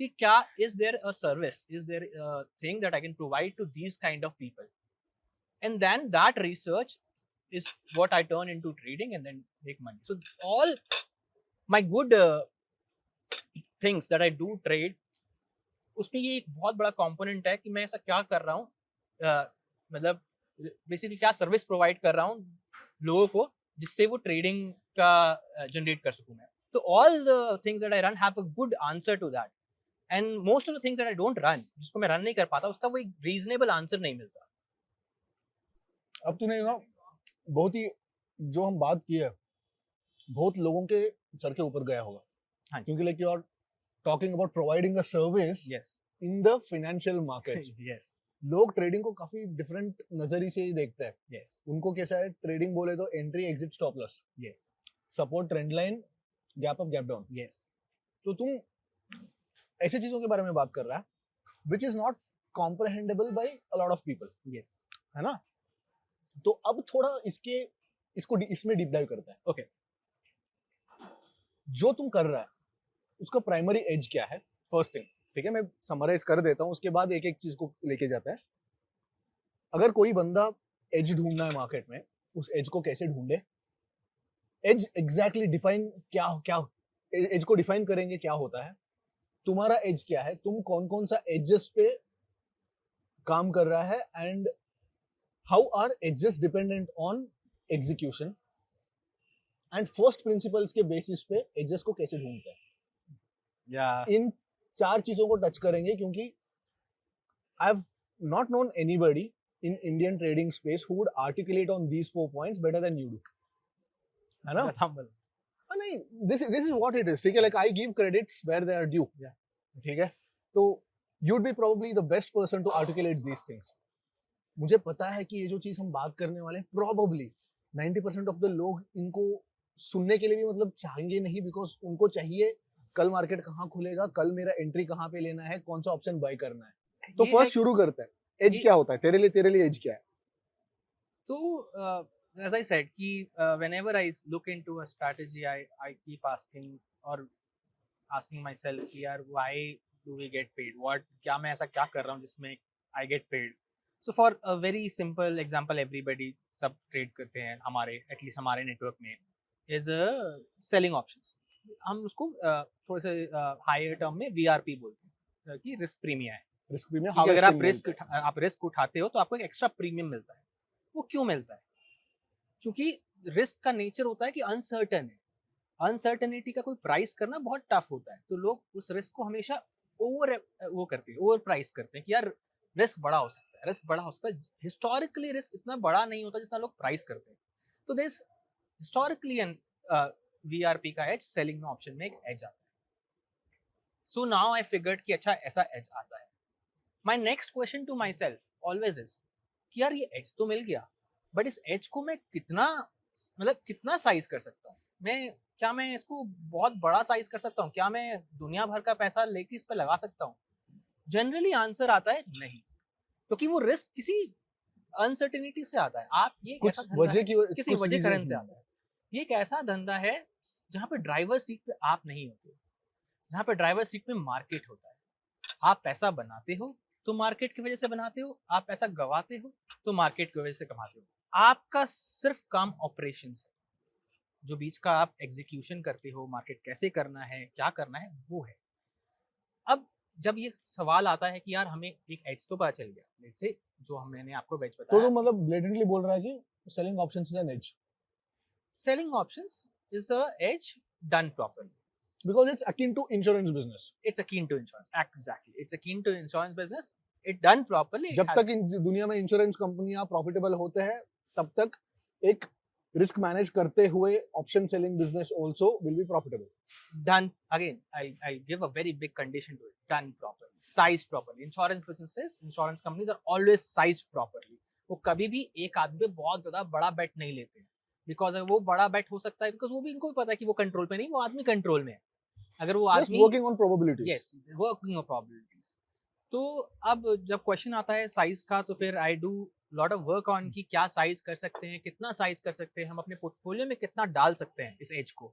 कि क्या is there a service, is there a thing that I can provide to these kind of people, and then that research is what I turn into trading and then make money. So all my good things that I do trade, उसमें ये एक बहुत बड़ा component है कि मैं ऐसा क्या कर रहा हूँ, मतलब बेसिकली क्या सर्विस प्रोवाइड कर रहा हूँ लोगों को जिससे वो ट्रेडिंग का जनरेट कर सकूँ मैं. तो all the things that I run have a good answer to that, and most of the things that I don't run, जिसको मैं रन नहीं कर पाता, उसका वो एक रीजनेबल आंसर नहीं मिलता. अब तूने बहुत ही जो हम बात की है बहुत लोगों के सर के ऊपर गया होगा. हाँ. क्योंकि like you are talking about providing a service yes in the financial markets. Yes लोग ट्रेडिंग को काफी डिफरेंट नजरिए से ही देखते हैं. यस उनको कैसा है, ट्रेडिंग बोले तो entry exit stop loss, yes support trend line, gap up gap down. Yes. तो तुम ऐसे चीजों के बारे में बात कर रहा है which is not comprehendable by a lot of people, yes. है ना. तो अब थोड़ा इसमें डीप डाइव करते हैं. ओके. जो तुम कर रहा है उसका प्राइमरी एज क्या है, फर्स्ट थिंग. ठीक है, मैं समराइज कर देता हूँ, उसके बाद एक एक चीज को लेके जाता है. अगर कोई बंदा एज ढूंढना है मार्केट में, उस एज को कैसे ढूंढे? एज एग्जैक्टली डिफाइन क्या एज को डिफाइन करेंगे क्या होता है, तुम्हारा एज क्या है, तुम कौन कौन सा एजेस पे काम कर रहा है, and how are edges dependent on execution, and first principles के बेसिस पे एजेस को कैसे ढूंढते हैं. इन 4 चीजों को टच करेंगे क्योंकि I have not known anybody in Indian trading space who would articulate on these 4 points better than you do. है ना? That's humble. नहीं, this is what it is. ठीक है, like I give credits where they are due. Yeah. ठीक है, तो you'd be probably the best person to articulate these things. मुझे पता है कि ये जो चीज हम बात करने वाले probably 90% of the लोग इनको सुनने के लिए भी मतलब चाहेंगे नहीं, because उनको चाहिए कल मार्केट कहाँ खुलेगा, कल मेरा एंट्री कहाँ पे लेना है, कौन सा ऑप्शन बाय करना है. तो फर्स्ट शुरू करते हैं. एज क्या होता है तेरे लिए एज क्या है? तो as I said कि whenever I look into a strategy, I keep asking myself कि यार why do we get paid, क्या मैं ऐसा क्या कर रहा हूँ जिसमें I get paid. So for a very simple example, everybody सब ट्रेड करते हैं हमारे एटलीस्ट हमारे नेटवर्क में, is selling options. हम उसको थोड़े से हायर टर्म में VRP बोलते हैं कि रिस्क प्रीमियम है. रिस्क प्रीमियम, अगर आप रिस्क उठाते हो तो आपको एक एक्स्ट्रा प्रीमियम मिलता है. वो क्यों मिलता है? क्योंकि रिस्क का नेचर होता है कि अनसर्टेन है. अनसर्टेनिटी का कोई प्राइस करना बहुत टफ होता है, तो लोग उस रिस्क को हमेशा ओवर प्राइस करते हैं कि यार रिस्क बड़ा हो सकता है. हिस्टोरिकली रिस्क इतना बड़ा नहीं होता जितना लोग प्राइस करते हैं. तो दिस हिस्टोरिकली एंड VRP का एज, सेलिंग ऑप्शन में एक एज आता है. सो नाउ आई फिगर्ड कि अच्छा ऐसा एज आता है. My next question to myself always is कि यार ये एज तो मिल गया, बट इस एज को मैं कितना साइज कर सकता हूँ. क्या मैं इसको बहुत बड़ा साइज कर सकता हूँ? क्या मैं दुनिया भर का पैसा लेके इस पे लगा सकता हूँ? जनरली आंसर आता है नहीं, क्योंकि वो रिस्क किसी अनसर्टेनिटी से आता है. आप ये कुछ वजह किसी वजह कारण से आता है. ये एक ऐसा धंधा है जहाँ पे ड्राइवर सीट पे आप नहीं होते, जहाँ पे ड्राइवर सीट पे मार्केट होता है. आप पैसा बनाते हो तो मार्केट की वजह से बनाते हो, आप पैसा गवाते हो तो मार्केट की वजह से कमाते हो. आपका सिर्फ काम ऑपरेशंस है, जो बीच का आप एग्जीक्यूशन करते हो, मार्केट कैसे करना है, क्या करना है, वो है. अब जब ये सवाल आता है कि यार हमें एक एज तो पता चल गया, जैसे जो मैंने आपको एज बताया, तो मतलब ब्लेटेंटली बोल रहा है कि selling options is an edge. Selling options is a edge done properly. Because it's akin to insurance business. It's akin to insurance. Exactly. It's akin to insurance business. It done properly. जब तक दुनिया में insurance कंपनियां profitable होते हैं, तब तक एक रिस्क मैनेज करते हुए option selling business also will be profitable. Done again. I'll give a very big condition to it. Done properly. Sized properly. Insurance businesses, insurance companies are always sized properly. वो कभी भी एक आदमी पे बहुत ज्यादा बड़ा बेट नहीं लेते हैं. Because वो बड़ा बेट हो सकता है, because वो भी इनको भी पता है कि वो कंट्रोल पे नहीं, वो आदमी कंट्रोल में है. अगर वो आदमी working on probabilities. Yes, working on probabilities. तो अब जब क्वेश्चन आता है साइज का, तो फिर I do lot of work on कि क्या साइज कर सकते हैं, कितना साइज कर सकते हैं, हम अपने पोर्टफोलियो में कितना डाल सकते हैं इस एज को.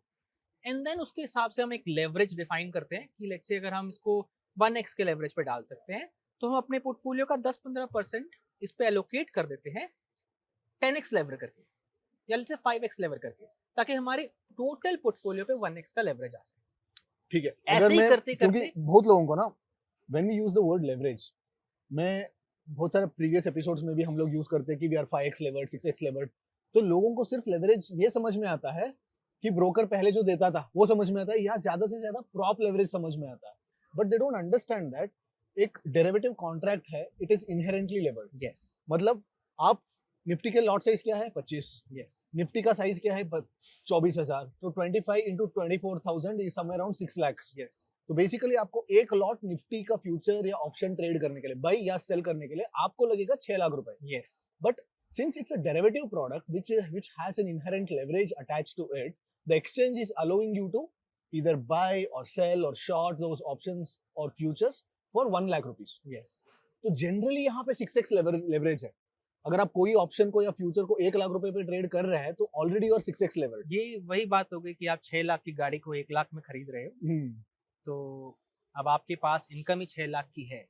एंड देन उसके हिसाब से हम एक लेवरेज डिफाइन करते हैं कि लेट्स से अगर हम इसको 1x के लेवरेज पे डाल सकते हैं तो हम अपने पोर्टफोलियो का 10-15% इस पे एलोकेट कर देते हैं 10x लेवर करके या लेट्स से 5x लेवर करके, ताकि हमारे टोटल पोर्टफोलियो पे 1x का लेवरेज आ जाए। ठीक है, ऐसे अगर ही मैं करते क्योंकि करते बहुत लोगों को ना when we use the word leverage, मैं बहुत सारे प्रीवियस एपिसोड्स में भी हम लोग यूज करते हैं कि we are 5x levered 6x levered, तो लोगों को सिर्फ लेवरेज ये समझ में आता है कि ब्रोकर पहले जो देता था वो समझ में आता है, या ज्यादा से ज्यादा प्रॉप लेवरेज समझ में आता है, but they don't understand that एक डेरिवेटिव कॉन्ट्रैक्ट है, it is inherently levered. Yes मतलब आप निफ्टी के लॉट साइज क्या है 25, यस निफ्टी का साइज क्या है 24,000, तो 25 into 24,000 is somewhere around 6 lakhs। Yes तो बेसिकली आपको एक लॉट निफ्टी का फ्यूचर या ऑप्शन ट्रेड करने के लिए, बाई या सेल करने के लिए आपको लगेगा 6 लाख रुपए। Yes but since it's a derivative product which has an inherent leverage attached to it, the exchange is allowing you to either buy or sell or short those options or futures for 1 lakh rupees। Yes तो generally यहाँ पे 6x leverage है। अगर आप कोई option को या future को 1 लाख रुपए पे ट्रेड कर रहे हैं तो ऑलरेडी और 6x लेवरेज। ये वही बात हो गई कि आप 6 लाख की गाड़ी को 1 लाख में खरीद रहे हो, तो अब आपके पास इनकम ही 6 लाख की है,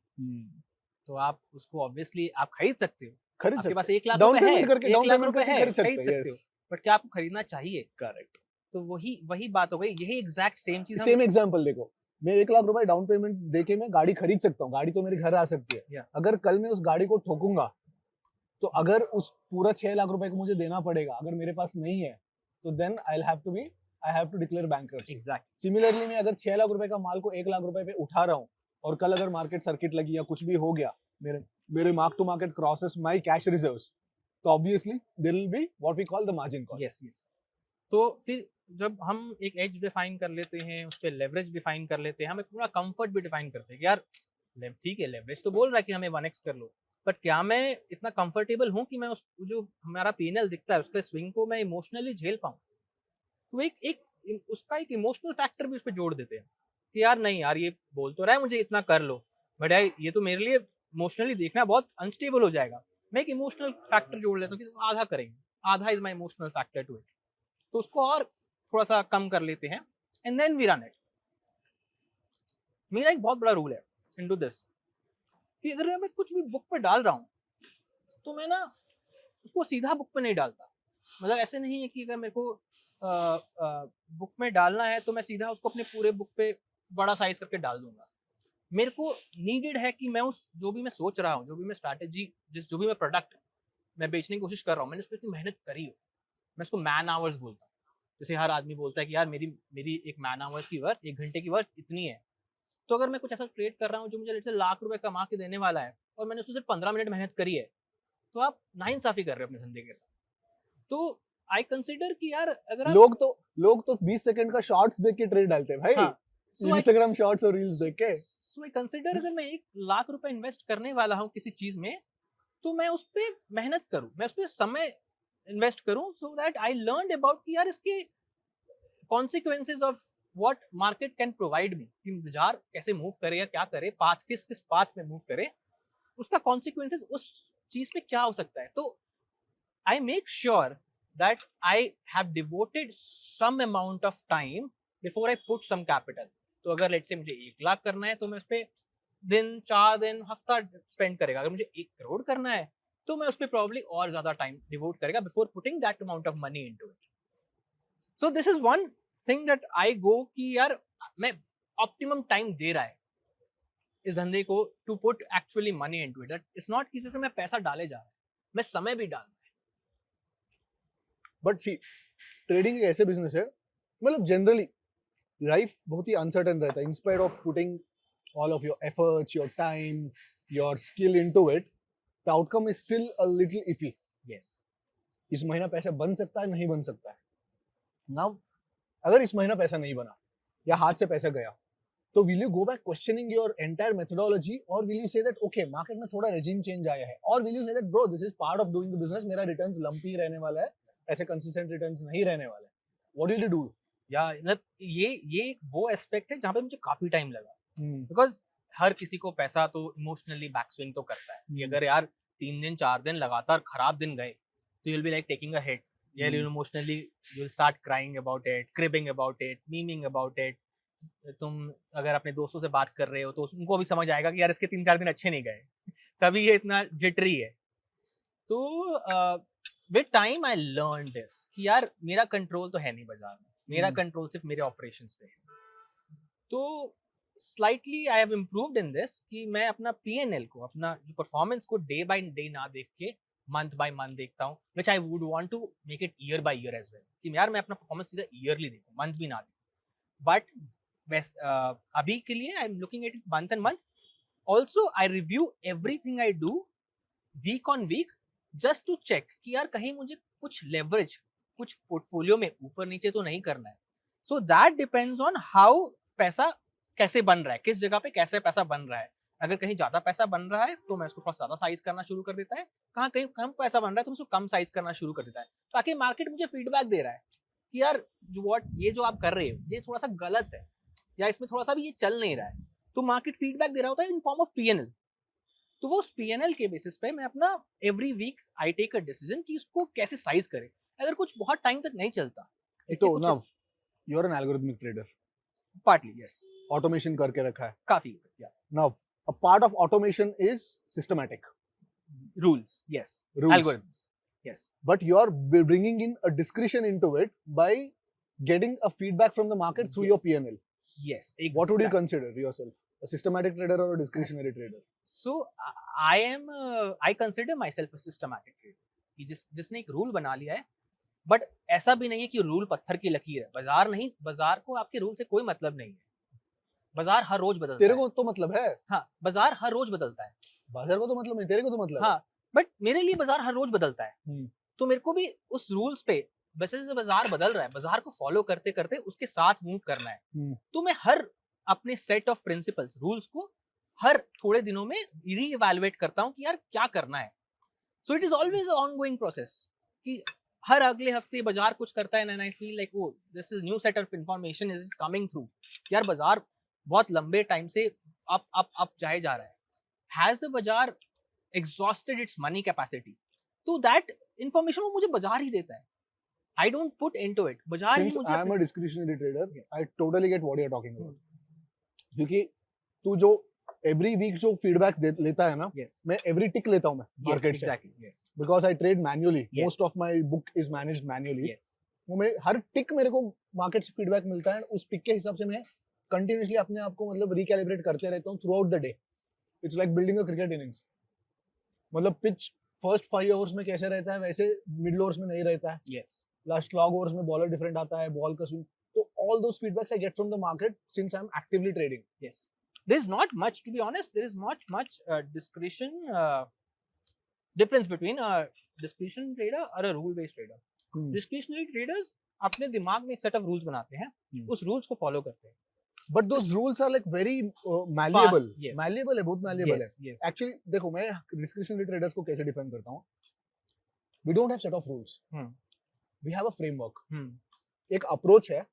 तो आप उसको ऑब्वियसली आप खरीद सकते हो, खरीद आपके सकते पास 1 लाख डाउन रुपए है, पेमेंट करके 1 डाउन लाख पेमेंट रुपए करके है, खरीद खरीद सकते सकते हैं। हो, बट क्या आपको खरीदना चाहिए? करेक्ट। तो वही बात हो गई। यही एग्जैक्ट सेम चीज सेम एग्जांपल देखो, मैं 1 लाख रुपए डाउन पेमेंट देके मैं गाड़ी खरीद सकता हूँ, गाड़ी तो मेरे घर आ सकती है। Yeah. अगर कल मैं उस गाड़ी को ठोकूंगा तो अगर उस पूरा 6 लाख रुपए को मुझे देना पड़ेगा, अगर मेरे पास नहीं है तो then I have to declare bankruptcy. Exact similarly मैं अगर 6 लाख रुपए का माल को 1 लाख रुपए पे उठा रहा हूँ और कल अगर मार्केट सर्किट लगी या कुछ भी हो गया, मेरे mark to market crosses my cash reserves, तो obviously there will be what we call the margin call. Yes yes. तो फिर जब हम एक एज डिफाइन कर लेते हैं, उस पे लेवरेज डिफाइन कर लेते हैं, हम एक पूरा कंफर्ट भी डिफाइन करते हैं कि यार ठीक है, लेवरेज तो बोल रहा है कि हमें 1x कर लो, बट क्या मैं इतना कंफर्टेबल हूँ कि मैं उस जो हमारा P&L दिखता है उसके स्विंग को मैं इमोशनली झेल पाऊँ? तो एक उसका एक इमोशनल फैक्टर भी उस पर जोड़ देते हैं कि यार नहीं यार, ये बोल तो रहा है मुझे इतना कर लो, बट यार ये तो मेरे लिए इमोशनली देखना बहुत अनस्टेबल हो जाएगा। मैं एक इमोशनल फैक्टर जोड़ लेता हूँ कि आधा करेंगे, आधा is my emotional factor to it, तो उसको और थोड़ा सा कम कर लेते हैं and then we run it. मेरा एक बहुत बड़ा रूल है इनटू दिस कि अगर मैं कुछ भी बुक पे डाल रहा हूँ तो मैं ना उसको सीधा बुक पे नहीं डालता। मतलब ऐसे नहीं है कि अगर मेरे को बुक में डालना है तो मैं सीधा उसको अपने पूरे बुक पे बड़ा साइज करके डाल दूंगा। मेरे को नीडेड है कि मैं उस जो भी मैं सोच रहा हूँ, जो भी मैं स्ट्रैटेजी, जो भी मैं प्रोडक्ट मैं बेचने की कोशिश कर रहा हूँ, मैंने उस पर इतनी मेहनत करी हो। मैं उसको मैन आवर्स बोलता हूँ। जैसे हर आदमी बोलता है कि यार मेरी एक मैन आवर्स की वर्थ, 1 घंटे की वर्थ इतनी है। तो अगर मैं कुछ ऐसा ट्रेड कर रहा हूँ जो मुझे लेट्स से लाख रुपए कमा के देने वाला है और मैंने उसमें सिर्फ 15 मिनट मेहनत करी है, तो आप नाइंसाफी कर रहे हो अपने धंधे के साथ। तो आई कंसिडर कि यार अगर आप लोग तो 20 सेकंड का शॉर्ट्स देख के ट्रेड डालते हैं भाई। हाँ, इंस्टाग्राम शॉर्ट्स और रील्स देख के। सो आई कंसिडर अगर मैं 1 लाख रुपए इन्वेस्ट करने वाला हूँ किसी चीज में, तो मैं उस पर मेहनत करूँ, मैं उस पर समय इन्वेस्ट करूँ, so that I learn about कि यार इसके consequences of what market can provide me, कि बाजार कैसे मूव करे या क्या करे, पाथ किस पाथ में मूव करे, उसका कॉन्सिक्वेंसेज उस चीज पे क्या हो सकता है। तो I make sure that I have devoted some amount of time before I put some capital. तो अगर लेट्स से मुझे 1 लाख करना है तो मैं उस पर दिन, 4 दिन, हफ्ता स्पेंड करेगा। अगर मुझे 1 करोड़ करना है तो मैं उस पर प्रॉब्ली और ज्यादा टाइम डिवोट करेगा before putting that amount of money into it. So this is one thing that I go कि यार मैं ऑप्टिमम टाइम दे रहा है इस धंधे को to put actually money into it. It's not किसी से मैं पैसा डाले जा रहा है, मैं समय भी डाल रहा है। बट सी, ट्रेडिंग एक ऐसे बिजनेस है, मतलब जनरली लाइफ बहुत ही अनसर्टेन रहता है। Inspired of putting all of your efforts, your time, your skill into it, the outcome is still a little iffy. Yes. इस महीना पैसा बन सकता है, नहीं बन सकता है। Now, अगर इस महीना पैसा नहीं बना या हाथ से पैसा गया, तो will you go back questioning your entire methodology, or will you say that okay, market में थोड़ा regime change आया है, or will you say that bro, this is part of doing the business, मेरा returns lumpy रहने वाला है, ऐसे consistent returns नहीं रहने वाले। What will you do? या मतलब ये वो एस्पेक्ट है जहाँ पे मुझे काफी टाइम लगा, बिकॉज हर किसी को पैसा तो इमोशनली बैक स्विंग तो करता है कि अगर यार 3 दिन 4 दिन लगातार खराब दिन गए तो you will be like taking a hit, Yeah, emotionally you'll start crying about it, cribbing about it, memeing about it. तुम अगर अपने दोस्तों से बात कर रहे हो तो उनको भी समझ आएगा कि यार इसके 3-4 दिन अच्छे नहीं गए, तभी ये इतना जिटरी है. तो with time I learn this कि यार मेरा कंट्रोल तो है नहीं बाजार में, मेरा कंट्रोल सिर्फ मेरे ऑपरेशंस पे है. तो slightly I have improved in this कि मैं अपना P&L को, अपना जो परफॉर्मेंस को डे बाय डे ना देख के मंथ बाय मंथ देखता हूँ, which I would want to make it year by year as well, कि यार मैं अपना परफॉर्मेंस सीधा ईयरली देखूँ, मंथ भी ना देखूँ. बट अभी के लिए I am looking at it month and month. Also I review everything I do week on week just to check कि यार कहीं मुझे कुछ लेवरेज, कुछ पोर्टफोलियो में ऊपर नीचे तो नहीं करना है. So that depends on how पैसा कैसे बन रहा है, किस जगह पे कैसे पैसा बन रहा है. अगर कहीं ज्यादा पैसा बन रहा है तो मैं उसको थोड़ा ज्यादा साइज करना शुरू कर देता है, कहीं कम पैसा बन रहा है तो उसको कम साइज करना शुरू कर देता है, ताकि मार्केट मुझे फीडबैक दे रहा है कि यार ये जो आप कर रहे हो ये थोड़ा सा गलत है, या इसमें थोड़ा सा भी ये चल नहीं रहा है. तो मार्केट फीडबैक दे रहा होता है इन फॉर्म ऑफ P&L. तो वो उस P&L के बेसिस पे मैं अपना every week I take a decision कि इसको कैसे साइज करें. अगर कुछ बहुत टाइम तक नहीं चलता तो now you are an algorithmic trader. Partly yes, automation करके रखा है काफी. Now a part of automation is systematic rules, yes, algorithms, yes. But you are bringing in a discretion into it by getting a feedback from the market through your P&L. Yes, exactly. What would you consider yourself? A systematic trader or a discretionary trader? So I consider myself a systematic trader. कि जिसने एक rule बना लिया है, but ऐसा भी नहीं है कि रूल पत्थर की लकीर है. बाजार नहीं, बाजार को आपके रूल से कोई मतलब नहीं है. बाजार हर रोज बदलता है. तेरे को तो मतलब है. हाँ, बाजार हर रोज बदलता है. बाजार को तो मतलब नहीं, तेरे को तो मतलब है. हाँ, बट मेरे लिए बाजार हर रोज बदलता है. तो मेरे को भी उस रूल्स पे, वैसे से बाजार बदल रहा है, बाजार को फॉलो करते करते उसके साथ मूव करना है. तो मैं हर अपने सेट ऑफ प्रिंसिपल्स, रूल्स को हर थोड़े दिनों में रीइवैल्यूएट करता हूँ कि यार क्या करना है. So it is always a ongoing process कि हर अगले हफ्ते बाजार कुछ करता है and I feel like oh this is new set of information is coming through. यार बाजार बहुत लंबे टाइम से अप जाए जा रहा है. हैज द बाजार exhausted its money capacity? तो that information वो मुझे बाजार ही देता है. I don't put into it. बाजार ही मुझे. I am a discretionary trader. Yes. I totally get what you are talking about. क्योंकि तू जो every week जो feedback लेता है ना, yes. मैं every tick लेता हूँ मैं market से. Exactly. Yes. Because I trade manually. Yes. Most of my book is managed manually. Yes. वो मैं हर tick मेरे को market से feedback मिलता है. उस tick के हिसाब से मैं continuously अपने आप को मतलब recalibrate करते रहता हूँ throughout the day. It's like building a cricket innings. मतलब पिच फर्स्ट 5 ओवर्स में कैसे रहता है वैसे मिडिल ओवर्स में नहीं रहता है. Yes. लास्ट लॉग ओवर्स में बॉलर डिफरेंट आता है, बॉल का स्विंग. तो all those feedbacks I get from the market since I am actively trading. Yes. There is not much, to be honest, there is much discretion difference between a discretionary trader or a rule based trader. Discretionary traders अपने दिमाग में एक set of rules बनाते हैं, उस rules को follow करते हैं. But those rules are like very malleable. Yes. Malleable है, बहुत malleable Yes, है. yes. Actually देखो मैं discretionary traders को कैसे define करता हूँ. We don't have set of rules. We have a framework. एक approach है.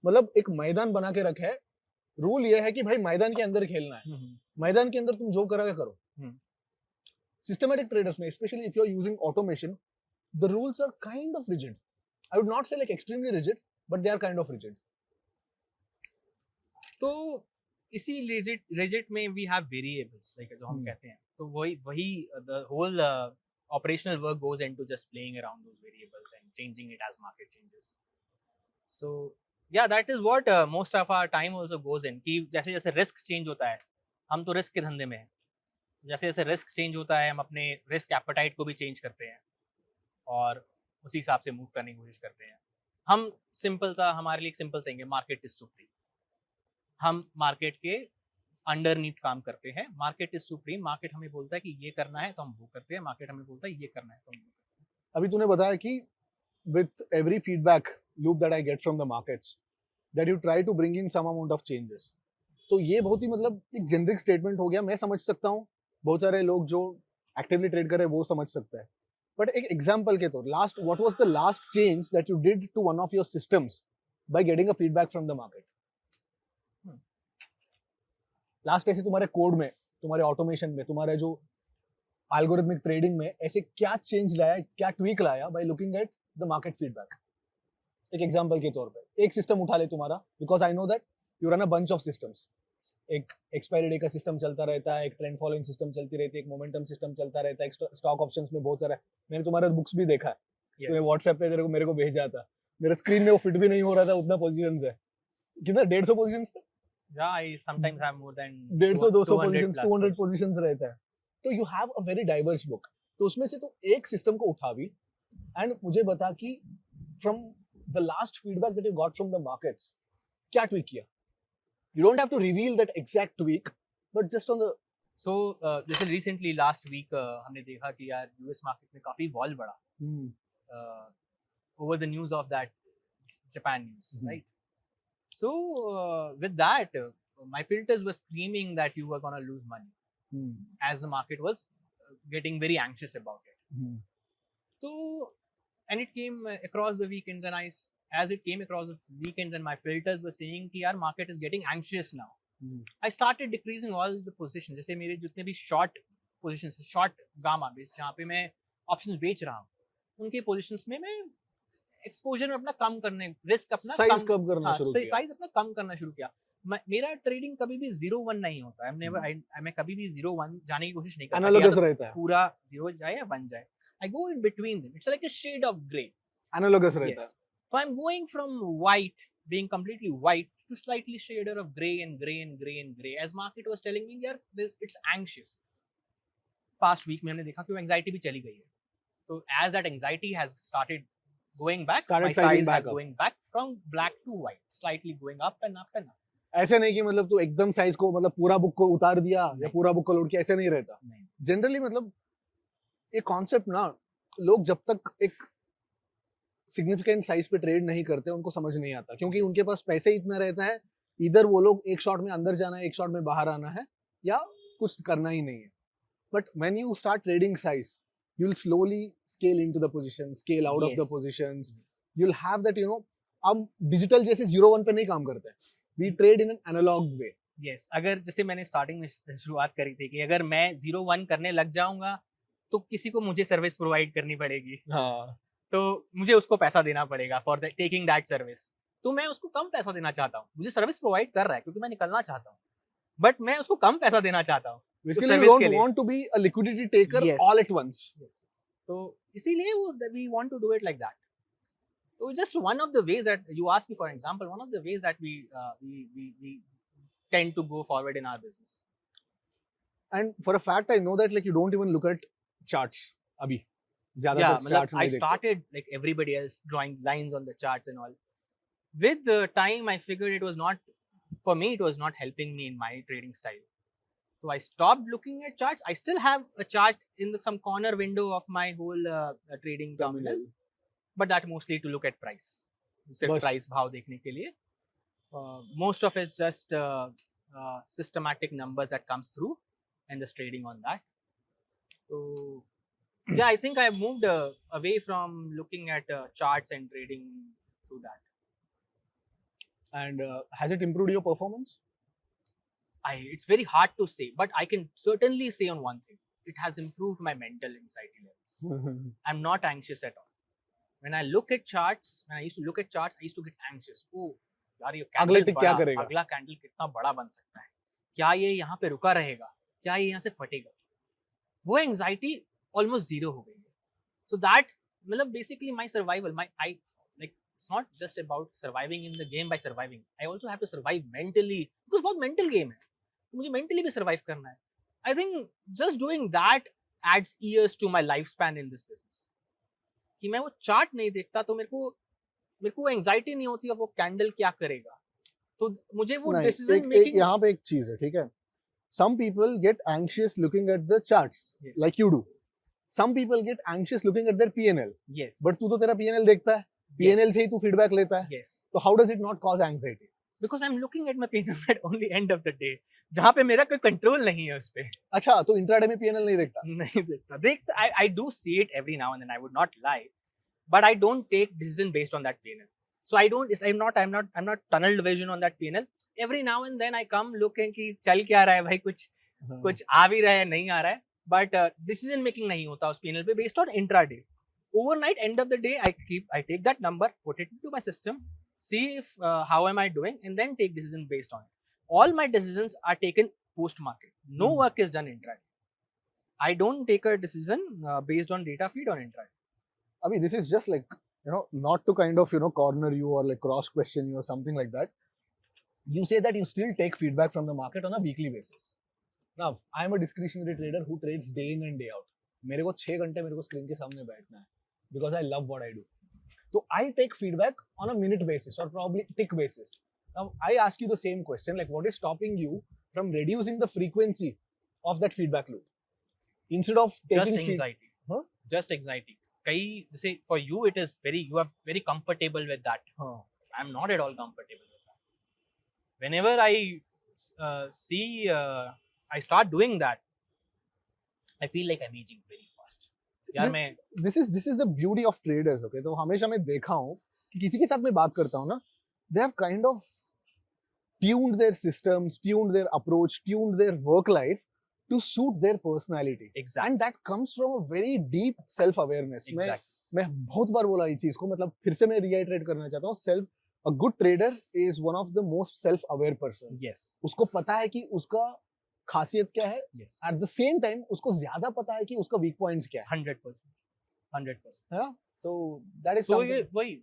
मतलब एक मैदान बना के रखा है. रूल ये है कि भाई मैदान के अंदर खेलना है. मैदान के अंदर तुम जो करोगे करो. Systematic traders में, especially if you are using automation, the rules are kind of rigid. I would not say like extremely rigid, but they are kind of rigid. तो इसी रिजिड में वी हैव वेरिएबल्स लाइक जो हम कहते हैं. तो वही the whole operational work goes into just playing around those variables and changing it as market changes. So या that is what most of our time also goes in कि जैसे जैसे रिस्क चेंज होता है, हम तो रिस्क के धंधे में हैं, जैसे जैसे रिस्क चेंज होता है हम अपने रिस्क एपेटाइट को भी चेंज करते हैं और उसी हिसाब से मूव करने की कोशिश करते हैं. हम सिंपल सा, हमारे लिए एक सिंपल सेइंग है, मार्केट इज सुप्रीम. हम मार्केट के अंडरनीथ काम करते हैं. Market is supreme. मार्केट हमें बोलता है कि ये करना है तो हम वो करते हैं. मार्केट हमें बोलता है ये करना है तो हम वो करते हैं. अभी तूने बताया कि with every feedback loop that I get from the markets that you try to bring in some amount of changes. तो ये बहुत ही मतलब एक जेनरिक स्टेटमेंट हो गया, मैं समझ सकता हूँ. बहुत सारे लोग जो एक्टिवली ट्रेड कर रहे हैं वो समझ सकते हैं. बट एक एग्जांपल के तौर, last what was the last change that you did to one of your systems by getting a feedback from the market? Last ऐसे तुम्हारे कोड में, तुम्हारे ऑटोमेशन में, तुम्हारे जो एल्गोरिथमिक ट्रेडिंग में ऐसे क्या चेंज लाया, क्या ट्वीक लाया by looking at the market feedback. एक एग्जांपल के तौर पे एक सिस्टम उठा ले तुम्हारा, because I know that you run a bunch of systems. एक एक्सपायरी डे का सिस्टम चलता रहता है, एक ट्रेंड फॉलोइंग सिस्टम चलती रहती है, एक मोमेंटम सिस्टम चलता रहता है, एक स्टॉक ऑप्शंस में बहुत सारा है. मैंने तुम्हारा बुक्स भी देखा है, तूने व्हाट्सएप पे मेरे को भेजा था. मेरे स्क्रीन में वो फिट भी नहीं हो रहा था, उतना पोजीशंस है. कितना 150 पोजीशंस थे. Yeah, I sometimes have more than 150-200 200 positions, plus 200 positions. Positions रहता है. तो you have a very diverse book. तो उसमें से तो एक सिस्टम को उठावी एंड मुझे बता कि from the last feedback that you got from the markets क्या ट्वीक किया. You don't have to reveal that exact tweak, but just on the So जैसे recently last week हमने देखा कि यार US market में काफी वॉल बढ़ा over the news of that Japan news, right? So with that, my filters were screaming that you were gonna lose money as the market was getting very anxious about it. So and it came across the weekends, and as it came across the weekends and my filters were saying कि यार market is getting anxious now. I started decreasing all the positions. जैसे मेरे जितने भी short positions, short gamma based जहाँ पे मैं options बेच रहा हूँ, उनके positions में मैं exposure अपना कम करने, risk अपना size कम करना शुरू किया. size अपना कम करना शुरू किया. मेरा ट्रेडिंग कभी भी 0-1 नहीं होता है. मैं कभी भी 0-1 जाने की कोशिश नहीं करता. एनालॉगस रहता है. पूरा 0 जाए या 1 जाए. I go in between them. It's like a shade of gray. Analogous रहता है. Yes. So I'm going from white, being completely white, to slightly shader of gray and gray and gray and gray. As market was telling me, यार, it's anxious. Past week में हमने देखा कि वो anxiety भी चली गई है. So as that anxiety has started going back, my size has going back from black to white, slightly going up and up and up. ऐसे नहीं कि मतलब तू एकदम साइज को मतलब पूरा बुक को उतार दिया या पूरा बुक को लोड किया, ऐसे नहीं रहता. जनरली मतलब एक कॉन्सेप्ट ना, लोग जब तक एक सिग्निफिकेंट साइज पे ट्रेड नहीं करते उनको समझ नहीं आता, क्योंकि उनके पास पैसे इतना रहता है, इधर वो लोग एक शॉट में अंदर जाना है, एक शॉट में बाहर आना है, या कुछ करना ही नहीं है. But when you start trading size, you will slowly scale into the position, scale out of the positions. You will have that, you know, हम डिजिटल जैसे 0-1 पे नहीं काम करते. We trade in an analog way. Yes, अगर जैसे मैंने starting में शुरुआत करी थी कि अगर मैं 0-1 करने लग जाऊंगा तो किसी को मुझे सर्विस प्रोवाइड करनी पड़ेगी. हाँ, तो मुझे उसको पैसा देना पड़ेगा फॉर टेकिंग दैट सर्विस. तो मैं उसको कम पैसा देना चाहता हूँ. मुझे सर्विस प्रोवाइड कर रहा है क्योंकि मैं निकलना चाहता हूँ, बट मैं उसको कम पैसा देना चाहता हूँ. Basically, you don't want to be a liquidity taker all at once. Yes. तो इसीलिए वो we want to do it like that. So just one of the ways that you asked me for example, one of the ways that we tend to go forward in our business. And for a fact, I know that like you don't even look at charts अभी. Yeah, I started like everybody else drawing lines on the charts and all. With the time, I figured it was not, for me, it was not helping me in my trading style. So I stopped looking at charts. I still have a chart in some corner window of my whole trading terminal, but that mostly to look at price. सिर्फ price भाव देखने के लिए. Most of it's just systematic numbers that comes through and just trading on that. So yeah, I think I've moved away from looking at charts and trading through that. And has it improved your performance? It's very hard to say, but I can certainly say on one thing: it has improved my mental anxiety levels. I'm not anxious at all. When I look at charts, when I used to look at charts, I used to get anxious. Oh, यार ये candle क्या करेगा? अगला candle कितना बड़ा बन सकता है? क्या ये यहाँ पे रुका रहेगा? क्या ये यहाँ से फटेगा? वो एंजाइटी almost zero हो गई है. So that मतलब basically my survival, it's not just about surviving in the game by surviving. I also have to survive mentally because बहुत mental game है. मुझे mentally भी survive करना है. I think just doing that adds years to my lifespan in this business. कि मैं वो chart नहीं देखता तो मेरे को anxiety नहीं होती और वो candle क्या करेगा. तो मुझे वो decision making. यहाँ पे एक चीज है, ठीक है? Some people get anxious looking at the charts, like you do. Some people get anxious looking at their P&L. Yes. But तू तो तेरा P&L देखता है. P&L से ही तू feedback लेता है. Yes. तो how does it not cause anxiety? Because I'm looking at my P&L at only end of the day, जहाँ पे मेरा कोई control नहीं है उस पे. अच्छा, तो intraday में P&L नहीं देखता? नहीं देखता. I do see it every now and then. I would not lie, but I don't take decision based on that P&L. So I'm not tunnel vision on that P&L. Every now and then I come look and कि चल क्या रहा है भाई, कुछ आ भी रहा है नहीं आ रहा है, but decision making नहीं होता उस P&L पे based on intraday. overnight, end of the day, I take that number, put it into my system, see if how am I doing, and then take decision based on it. All my decisions are taken post market. No work is done intraday. I don't take a decision based on data feed on intraday. I mean, this is just like, not to kind of, corner you or like cross question you or something like that. You say that you still take feedback from the market on a weekly basis. Now, I am a discretionary trader who trades day in and day out. मेरे को 6 घंटे मेरे को screen के सामने बैठना है because I love what I do. So I take feedback on a minute basis or probably tick basis. Now, I ask you the same question, like what is stopping you from reducing the frequency of that feedback loop? Instead of taking just anxiety. Huh? Just anxiety. Say for you it is you are very comfortable with that. I'm not at all comfortable with that. Whenever I I start doing that, I feel like I'm aging very fast. यार मैं this is the beauty of traders, okay? तो हमेशा मैं देखा हूँ कि किसी के साथ मैं बात करता हूँ ना, they have kind of tuned their systems, tuned their approach, tuned their work life to suit their personality. Exactly. And that comes from a very deep self-awareness. Exactly. मैं बहुत बार बोला ये चीज को, मतलब फिर से मैं reiterate करना चाहता हूँ, a good trader is one of the most self-aware person. Yes. उसको पता है कि उसका खासियत क्या है. Yes. At the same time उसको ज्यादा पता है कि उसका weak points क्या है. 100%. है ना? So that is so something.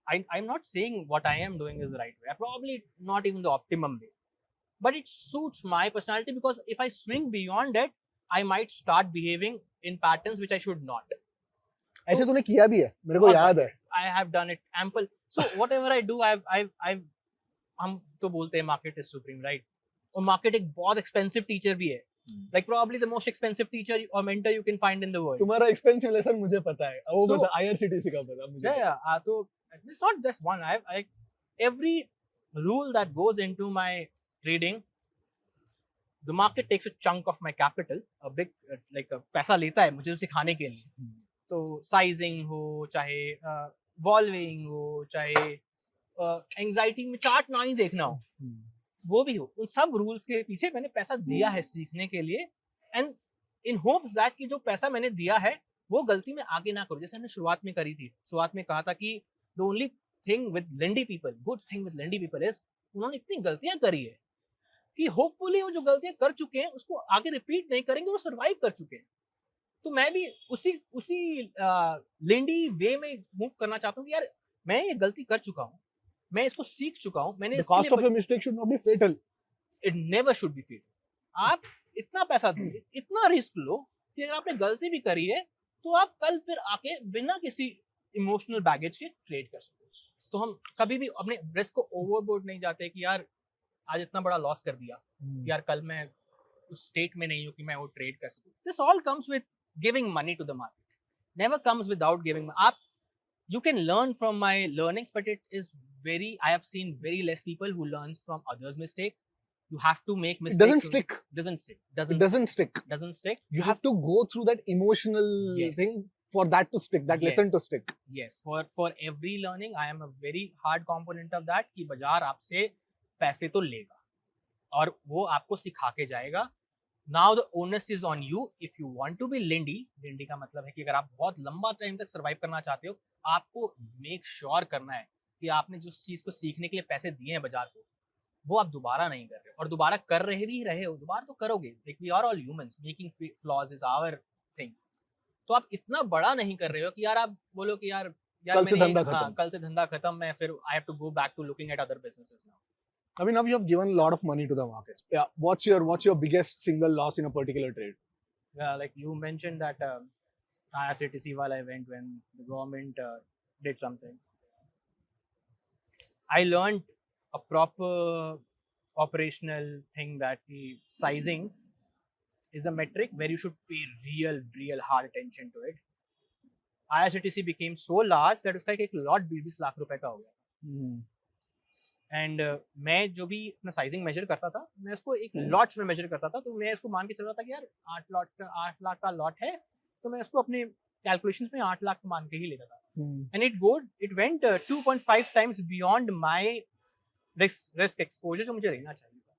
I'm not saying what I am doing is the right way. Probably not even the optimum way. But it suits my personality because if I swing beyond it, I might start behaving in patterns which I should not. ऐसे तूने किया भी है, मेरे को याद है. I have done it ample. So whatever I do, I've हम तो बोलते हैं market is supreme, right? और market एक बहुत expensive teacher भी है. Like probably the most expensive teacher or mentor you can find in the world. तुम्हारा expensive lesson मुझे पता है. वो बता IRCTC का पता मुझे. Yeah. तो it's not just one. I every rule that goes into my trading, the market takes a chunk of my capital, a big पैसा लेता है मुझे सिखाने के लिए. तो sizing हो, चाहे वॉल्विंग हो, चाहे एंजाइटी में चार्ट ना ही देखना हो, वो भी हो, उन सब रूल्स के पीछे मैंने पैसा दिया है सीखने के लिए. एंड इन होप्स दैट कि जो पैसा मैंने दिया है वो गलती में आगे ना करूं. जैसे हमने शुरुआत में करी थी, शुरुआत में कहा था कि द ओनली थिंग विद लेंडी पीपल, गुड थिंग विद लेंडी पीपल इज उन्होंने इतनी गलतियां करी है कि होपफुली वो जो गलतियां कर चुके हैं उसको आगे रिपीट नहीं करेंगे, वो सर्वाइव कर चुके हैं. तो मैं भी उसी लेंडी वे में मूव करना चाहता हूँ कि यार मैं ये गलती कर चुका हूँ, मैं इसको सीख चुका हूँ. मैंने cost of your mistake should not be fatal. It never should be fatal. आप इतना पैसा दो, इतना रिस्क लो कि अगर आपने गलती भी करी है तो आप कल फिर आके बिना किसी इमोशनल बैगेज के ट्रेड कर सकते हो. तो हम कभी भी अपने रिस्क को ओवरबोर्ड नहीं जाते कि यार आज इतना बड़ा लॉस कर दिया, यार कल मैं उस स्टेट में नहीं हूँ कि मैं वो ट्रेड कर सकूँ. This all comes with giving money to the market, never comes without giving. आप you can learn from my learnings, but it is I have seen very less people who learns from others' mistake. You have to make mistakes. It doesn't stick. You have to go through that emotional thing for that to stick, that lesson to stick. Yes, for every learning, I am a very hard component of that कि बाजार आपसे पैसे तो लेगा और वो आपको सिखा के जाएगा. Now the onus is on you if you want to be Lindy. Lindy का मतलब है कि अगर आप बहुत लंबा टाइम तक सर्वाइव करना चाहते हो, आपको मेक श्योर करना है कि आपने जिस चीज को सीखने के लिए पैसे दिए हैं बाजार को, वो आप दोबारा नहीं कर रहे हो. और दोबारा कर रहे हो, दोबारा तो करोगे. Like we are all humans, making flaws is our thing. तो आप इतना बड़ा नहीं कर रहे हो कि यार आप बोलो कि यार कल से धंधा खत्म, मैं फिर I have to go back to looking at other businesses now. I mean, now you have given a lot of money to the market. Yeah. What's your biggest single loss in a particular trade? Yeah, like you mentioned that IRCTC while I went when the government did something. I learned a proper operational thing that the sizing is a metric where you should pay real hard attention to it. IRCTC became so large that उसका एक lot 20 lakh रुपए का हो गया. And मैं जो भी अपना साइजिंग मेजर करता था, मैं उसको एक लॉट्स में मेजर करता था. तो मैं इसको मान के चल रहा था कि यार 8 लाख का लॉट है, तो मैं उसको अपने कैलकुलेशंस में 8 लाख मान के ही लेता था. And it went 2.5 times beyond my risk exposure जो मुझे रहना चाहिए था.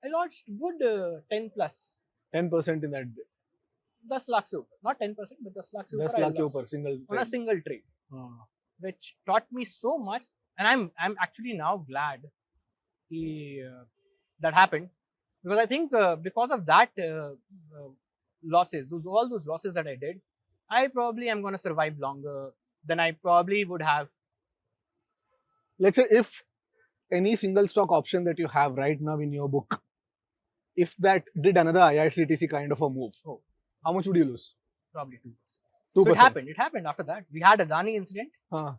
I lost good 10% in that day. 10 lakh से ऊपर, not 10%, but 10 लाख से ऊपर 10 लाख I के lost ऊपर single on a single trade, हाँ which taught me so much, and I'm actually now glad that happened, because I think because of that losses, all those losses that I did, I probably am going to survive longer than I probably would have. Let's say if any single stock option that you have right now in your book, if that did another IRCTC kind of a move, how much would you lose? Probably 2%. 2%. So it happened after that. We had a Adani incident. हाँ.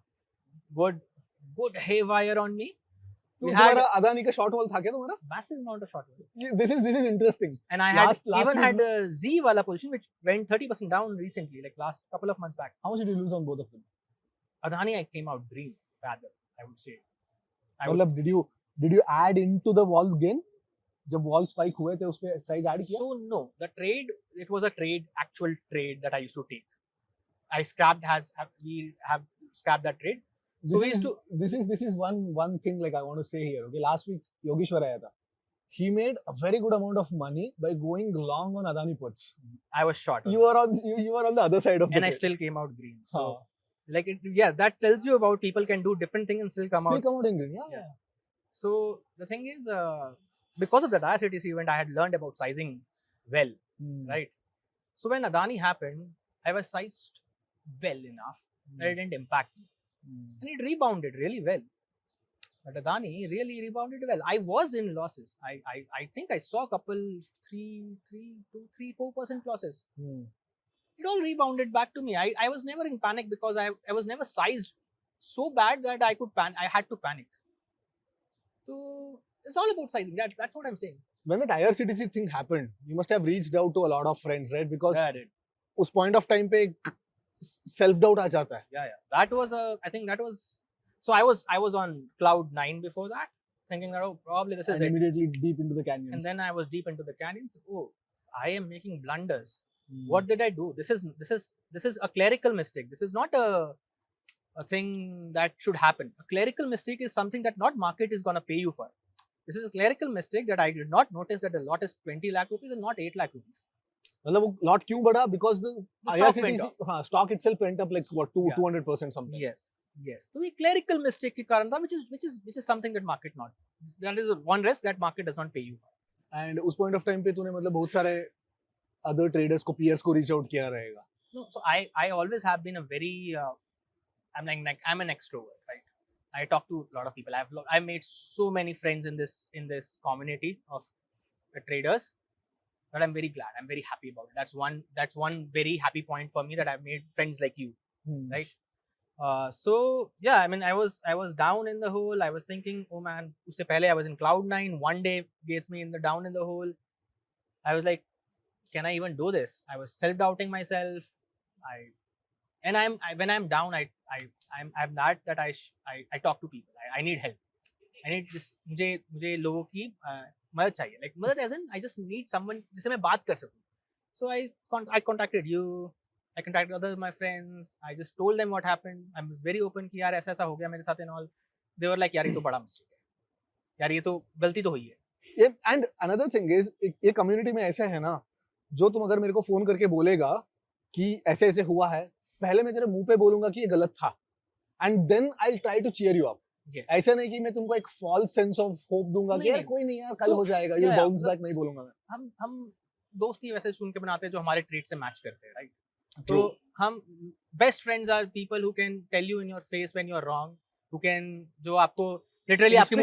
Good haywire on me. तो तुम्हारा अदानी का short wall था क्या तुम्हारा? Massive amount of short wall. This is interesting. And I had even had a Z wala position which went 30% down recently, like last couple of months back. How much did you lose on both of them? Adani, I came out green, rather, I would say. मतलब did you add into the wall gain? जब wall spike हुए थे उसपे size add किया? So no, it was a actual trade that I used to take. We have scrapped that trade. This is one thing like I want to say here. Okay, last week Yogeshwar आया था. He made a very good amount of money by going long on Adani puts. I was short. You were on the other side of the and I still came out green. So that tells you about people can do different things and still come out in green. Yeah. So the thing is, because of that IRCTC event, I had learned about sizing well, right? So when Adani happened, I was sized well enough that it didn't impact me. And it rebounded really well. But Adani really rebounded well. I was in losses. I think I saw a couple 3-4% losses. It all rebounded back to me. I was never in panic because I was never sized so bad that I had to panic. So it's all about sizing. That's what I'm saying. When the IRCTC thing happened, you must have reached out to a lot of friends, right? Because I did. उस point of time पे self doubt आ जाता है. Yeah. I think that was. So I was on cloud 9 before that, thinking that probably this is it. Immediately deep into the canyons. And then I was deep into the canyons. Oh, I am making blunders. What did I do? This is a clerical mistake. This is not a thing that should happen. A clerical mistake is something that not market is gonna pay you for. This is a clerical mistake that I did not notice that the lot is 20 lakh rupees and not 8 lakh rupees. मतलब वो lot क्यों बढ़ा? Because the IRCTC stock itself went up like what 200% something. Yes. तो ये clerical mistake के कारण था, which is something that market not. That is one risk that market does not pay you for. And उस point of time पे तूने मतलब बहुत सारे other traders को peers को reach out किया रहेगा. No, so I always have been a very I'm an extrovert, right? I talk to a lot of people. I've made so many friends in this community of traders that I'm very glad. I'm very happy about it. That's one very happy point for me, that I've made friends like you, right? So yeah, I mean, I was down in the hole. I was thinking, oh man, usse pehle I was in cloud 9. One day gets me down in the hole. I was like, can I even do this? I was self-doubting myself. When I'm down, I'm that I talk to people. I need help. I need just मुझे लोगों की मदद चाहिए. Like मदद as in I just need someone जिससे मैं बात कर सकूं. So I contacted you. I contacted other my friends. I just told them what happened. I was very open कि यार ऐसा हो गया मेरे साथ and all. They were like यार ये तो बड़ा mistake है. यार ये तो गलती तो हुई है. And another thing is ये community में ऐसा है ना, जो तुम अगर मेरे को फोन करके बोलेगा कि ऐसे ऐसे हुआ है, पहले मैं तेरे मुंह पे बोलूंगा कि ये गलत था. And then I'll try to cheer you up. Yes. ऐसा नहीं कि मैं तुमको एक false sense of hope दूंगा कि यार कोई नहीं यार कल हो जाएगा, you bounce back नहीं बोलूंगा मैं. हम दोस्ती वैसे चुन के बनाते हैं जो हमारे ट्रेड से मैच करते हैं, राइट? तो हम best friends are people who can tell you in your face when you are wrong, who can जो आपको लिटरली आपके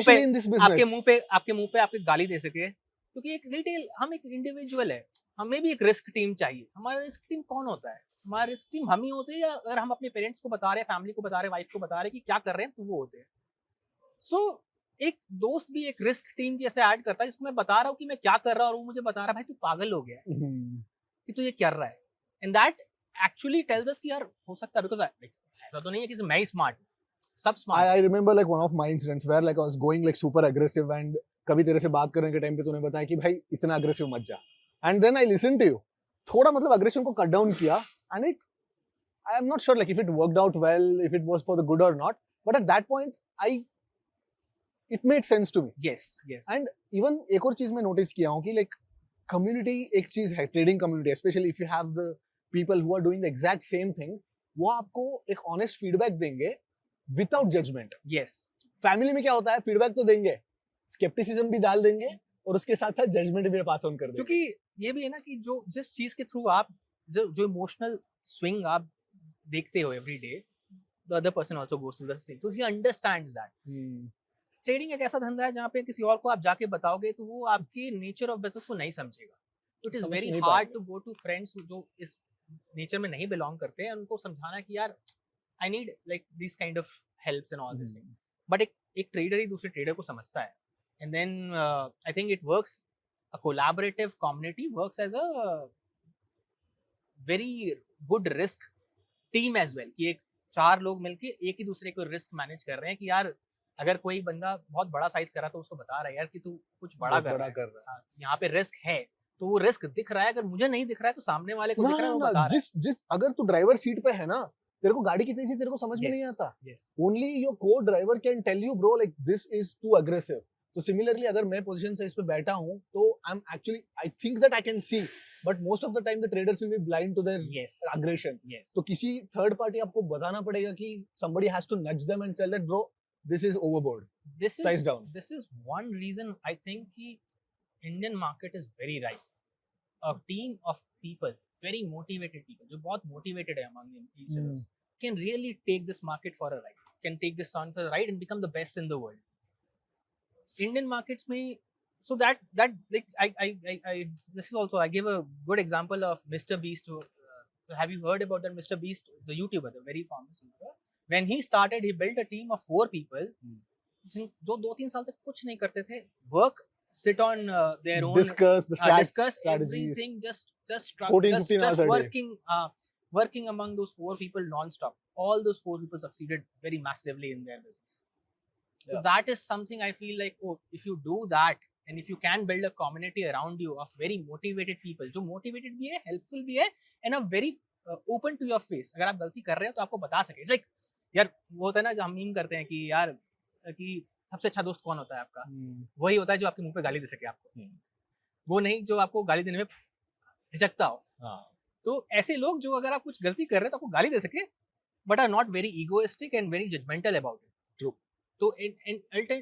मुंह पे आपकी गाली दे सके, क्योंकि एक रिटेल हम एक इंडिविजुअल है, हमें भी एक रिस्क टीम चाहिए. हमारा रिस्क टीम कौन होता है? हमारा रिस्क टीम हम ही होते हैं, या अगर हम अपने पेरेंट्स को बता रहे हैं, फैमिली को बता रहे हैं, वाइफ को बता रहे हैं कि क्या कर रहे हैं, तो वो होते हैं. सो एक दोस्त भी एक रिस्क टीम की ऐसे ऐड करता है जिसको मैं बता रहा हूँ कि मैं क्या कर रहा हूँ और वो मुझे बता रहा है भाई तू पागल हो गया है कि तू ये कर रहा है. And that actually tells us कि यार हो सकता है, बिकॉज़ ऐसा तो नहीं है कि मैं ही स्मार्ट, सब smart. I remember like one of my incidents where like I was going like super aggressive and कभी तेरे से बात करने के टाइम पे तूने बताया कि भाई इतना अग्रेसिव मत जा. And then I listened to you. थोड़ा मतलब aggression को कट डाउन किया, and I am not sure like if it worked out well, if it was for the good or not, but at that point it made sense to me. Yes. And even एक और चीज मैं notice किया हूँ कि like community एक चीज है, trading community, specially if you have the people who are doing the exact same thing, वो आपको एक ऑनेस्ट फीडबैक देंगे विदाउट जजमेंट. yes फैमिली में क्या होता है, फीडबैक तो देंगे, स्केप्टिसिज्म भी डाल देंगे और उसके साथ साथ जजमेंट भी पास ऑन कर देंगे. क्योंकि ये भी है ना कि जो जिस चीज के थ्रू आप जो इमोशनल स्विंग आप देखते हो every day, the other person also goes through the same, तो ही अंडरस्टैंड्स दैट. ट्रेडिंग एक ऐसा धंधा है जहाँ पे किसी और को आप जाके बताओगे तो वो आपके नेचर ऑफ बिजनेस को नहीं समझेगा. इट इज समझ वेरी नहीं हार्ड पाएगा. टू गो टू फ्रेंड्स जो इस नेचर में नहीं बिलोंग करते हैं, उनको समझाना कि यार I need like this kind of helps and all this thing. But एक ट्रेडर ही दूसरे ट्रेडर को समझता है, and then I think it works, a collaborative community works as a very good risk team as well, कि एक 4 लोग मिलके एक ही दूसरे को रिस्क मैनेज कर रहे हैं कि यार अगर कोई बंदा बहुत बड़ा साइज कर रहा है तो उसको बता रहा है यार कि तू कुछ बड़ा कर रहा है. हाँ, यहाँ पे रिस्क है तो वो रिस्क दिख रहा है, अगर मुझे नहीं दिख रहा है तो सामने वाले को दिख रहा है, वो बता रहा है. जिस अगर तू ड्राइवर सीट पे है ना, तेरे को गाड़ी कितनी सी तेरे को समझ में नहीं आता. Only your co driver can tell you bro like this is too aggressive. तो सिमिलरली अगर मैं पोजीशन से इस पे बैठा हूँ तो I am actually I think that I can see, but most of the time the traders will be blind to their aggression. तो किसी थर्ड पार्टी आपको बताना पड़ेगा कि somebody has to nudge them and tell that bro this is overboard, size down. This is one reason I think कि Indian market is very ripe. A team of people, very motivated people, जो बहुत motivated है among each other, can really take this market for a ride, can take this on for a ride and become the best in the world. Indian markets में, so that like I this is also, I give a good example of Mr. Beast. So have you heard about that Mr. Beast, the YouTuber, the very famous YouTuber? When he started, he built a team of 4 people जो 2-3 साल तक कुछ नहीं करते थे. Work, sit on their own, discuss the stats, discuss strategies, everything, just 14-15 hours a day. working among those 4 people non-stop. All those 4 people succeeded very massively in their business. So that is something I feel like, oh, if you do that and if you can build a community around you of very motivated people, जो motivated भी है, helpful भी है, and are very open to your face. अगर आप गलती कर रहे हो तो आपको बता सके. It's like यार वो होता है ना जो हम मीम करते हैं कि यार कि सबसे अच्छा दोस्त कौन होता है आपका? वही होता है जो आपके मुंह पे गाली दे सके आपको, वो नहीं जो आपको गाली देने में हिचकता हो. तो ऐसे लोग जो अगर आप कुछ गलती कर रहे हो तो आपको गाली दे सके, but are not very egoistic and very judgmental about it. True. So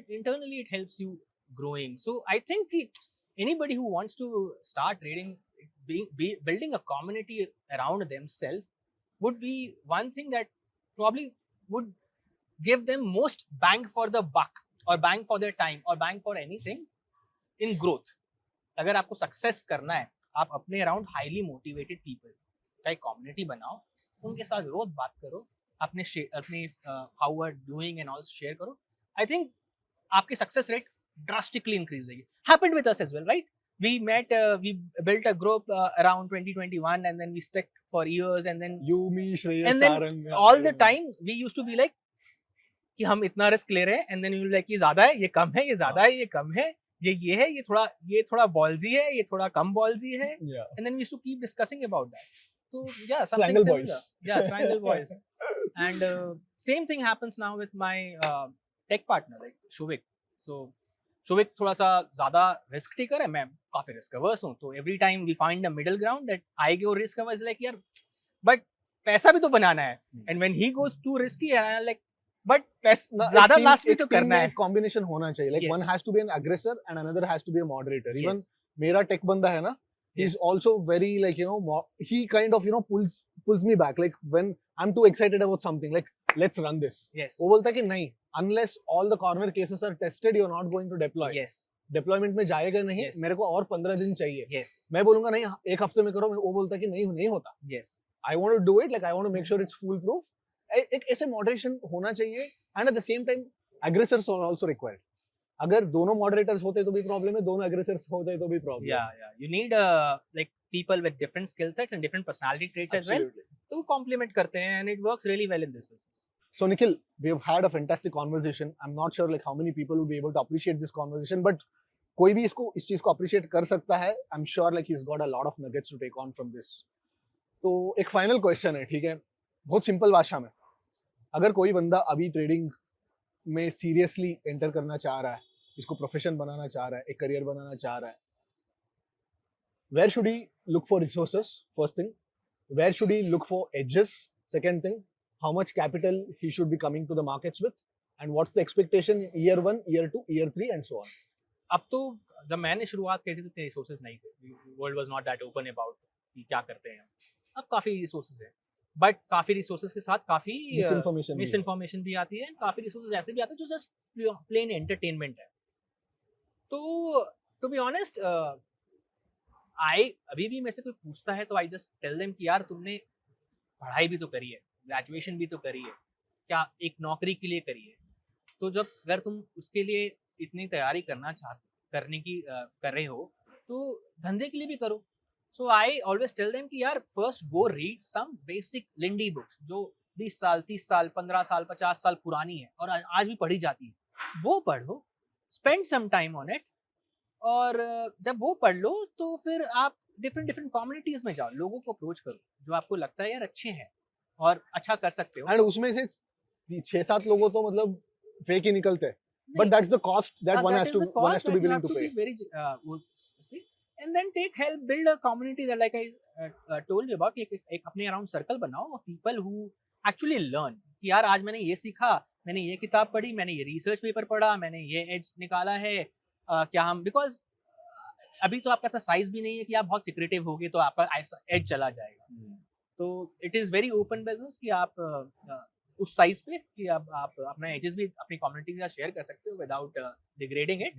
internally it helps you growing. So I think anybody who wants to start trading, building a community around themselves would be one thing that probably would give them most bang for the buck, or bang for their time, or bang for anything in growth. अगर आपको success करना है, आप अपने around highly motivated people का एक community बनाओ, उनके साथ रोज बात करो, अपने how are doing and all share करो. आई थिंक आपकी सक्सेस रेट ड्रास्टिकली इंक्रीज होगी. Happened with us as well, right? We met, we built a group around 2021, and then we stuck for years, and then you, me, Shreyas, and then Sarang, all the time we used to be like कि हम इतना risk ले रहे हैं, and then we were like ये ज्यादा है, ये कम है, ये ज्यादा है, ये कम है, ये है, ये थोड़ा बॉल्जी है, ये थोड़ा कम बॉल्जी है, and then we used to keep discussing about that. So yeah, something Strangle similar. boys. Yeah, Strangle boys. And same thing happens now with my tech partner, like Shuvik. So Shuvik थोड़ा सा ज्यादा risk taker है, मैं काफी risk averse हूँ. तो every time we find a middle ground that I go risk averse, like यार but पैसा भी तो बनाना है. And when he goes to risky and I like but ज्यादा लास्ट भी तो करना है. कॉम्बिनेशन होना चाहिए, like one has to be an aggressor and another has to be a moderator. Even मेरा टेक बंदा है ना, he is also very like, you know, he kind of, you know, pulls me back, like when I'm too excited about something, like let's run this. वो बोलता है कि नहीं, unless all the corner cases are tested, you're not going to deploy. Deployment में जाएगा नहीं, मेरे को और 15 दिन चाहिए. मैं बोलूंगा नहीं, एक हफ्ते में करो. वो बोलता है कि नहीं होता. I want to do it, like I want to make sure it's foolproof. एक ऐसे moderation होना चाहिए, and at the same time aggressors are also required. अगर दोनों मॉडरेटर्स होते तो भी प्रॉब्लम है, दोनों एग्रेसर्स होते तो भी प्रॉब्लम है. You need like people with different skill sets and different personality traits as well. तो complement करते हैं, and it works really well in this business. So Nikhil, we have had a fantastic conversation. I'm not sure like how many people will be able to appreciate this conversation, but कोई भी इस चीज को appreciate कर सकता है. I'm sure like he's got a lot of nuggets to take on from this. तो एक final question है, ठीक है, बहुत सिंपल भाषा में. अगर कोई बंदा अभी ट्रेडिंग में सीरियसली एंटर करना चाह रहा है, इसको प्रोफेशन बनाना चाह रहा है, एक करियर बनाना चाह रहा है, where should he look for resources? First thing. Where should he look for edges? Second thing. How much capital he should be coming to the markets with? And what's the expectation year 1, year 2, year 3 and so on? अब तो जब मैंने शुरुआत करी थी तो इतने resources नहीं थे, world was not that open about कि क्या करते हैं. अब काफ़ी रिसोर्सेज है, बट काफ़ी रिसोर्सेज के साथ काफ़ी मिस इन्फॉर्मेशन भी आती है, काफ़ी रिसोर्सेज ऐसे भी आते हैं जो जस्ट प्लेन एंटरटेनमेंट है. तो टू बी ऑनेस्ट अभी भी मेरे से कोई पूछता है तो आई जस्ट टेल देम कि यार तुमने पढ़ाई भी तो करी है, ग्रेजुएशन भी तो करी है, क्या एक नौकरी के लिए करी है, तो जब अगर तुम उसके लिए इतनी तैयारी कर रहे हो तो धंधे के लिए भी करो. So I always tell them कि यार first go read some basic Lindy books जो 20 साल 30 साल 15 साल 50 साल पुरानी है और आज भी पढ़ी जाती है, वो पढ़ो, spend some time on it. और जब वो पढ़ लो तो फिर आप डिफरेंट कम्युनिटीज में जाओ, लोगों को अप्रोच करो जो आपको लगता है यार अच्छे हैं और अच्छा कर सकते हो. एंड उसमें से 6-7 लोगों तो मतलब फेक ही निकलते हैं. But that's the cost that one has to be willing to pay. And then take help, build a community that, like I told you about, एक अपने अराउंड सर्कल बनाओ of people who actually learn. कि यार आज मैंने ये सीखा, मैंने ये किताब पढ़ी, मैंने ये रिसर्च पेपर पढ़ा, मैंने ये एज निकाला है. क्या हम बिकॉज अभी तो आपका इतना साइज भी नहीं है कि आप बहुत सिक्रेटिव हो गए तो आपका एज चला जाएगा. तो it is very open business कि आप उस साइज पे कि आप अपना एजेस भी अपनी कम्युनिटी के साथ शेयर कर सकते हो विदाउट डिग्रेडिंग इट.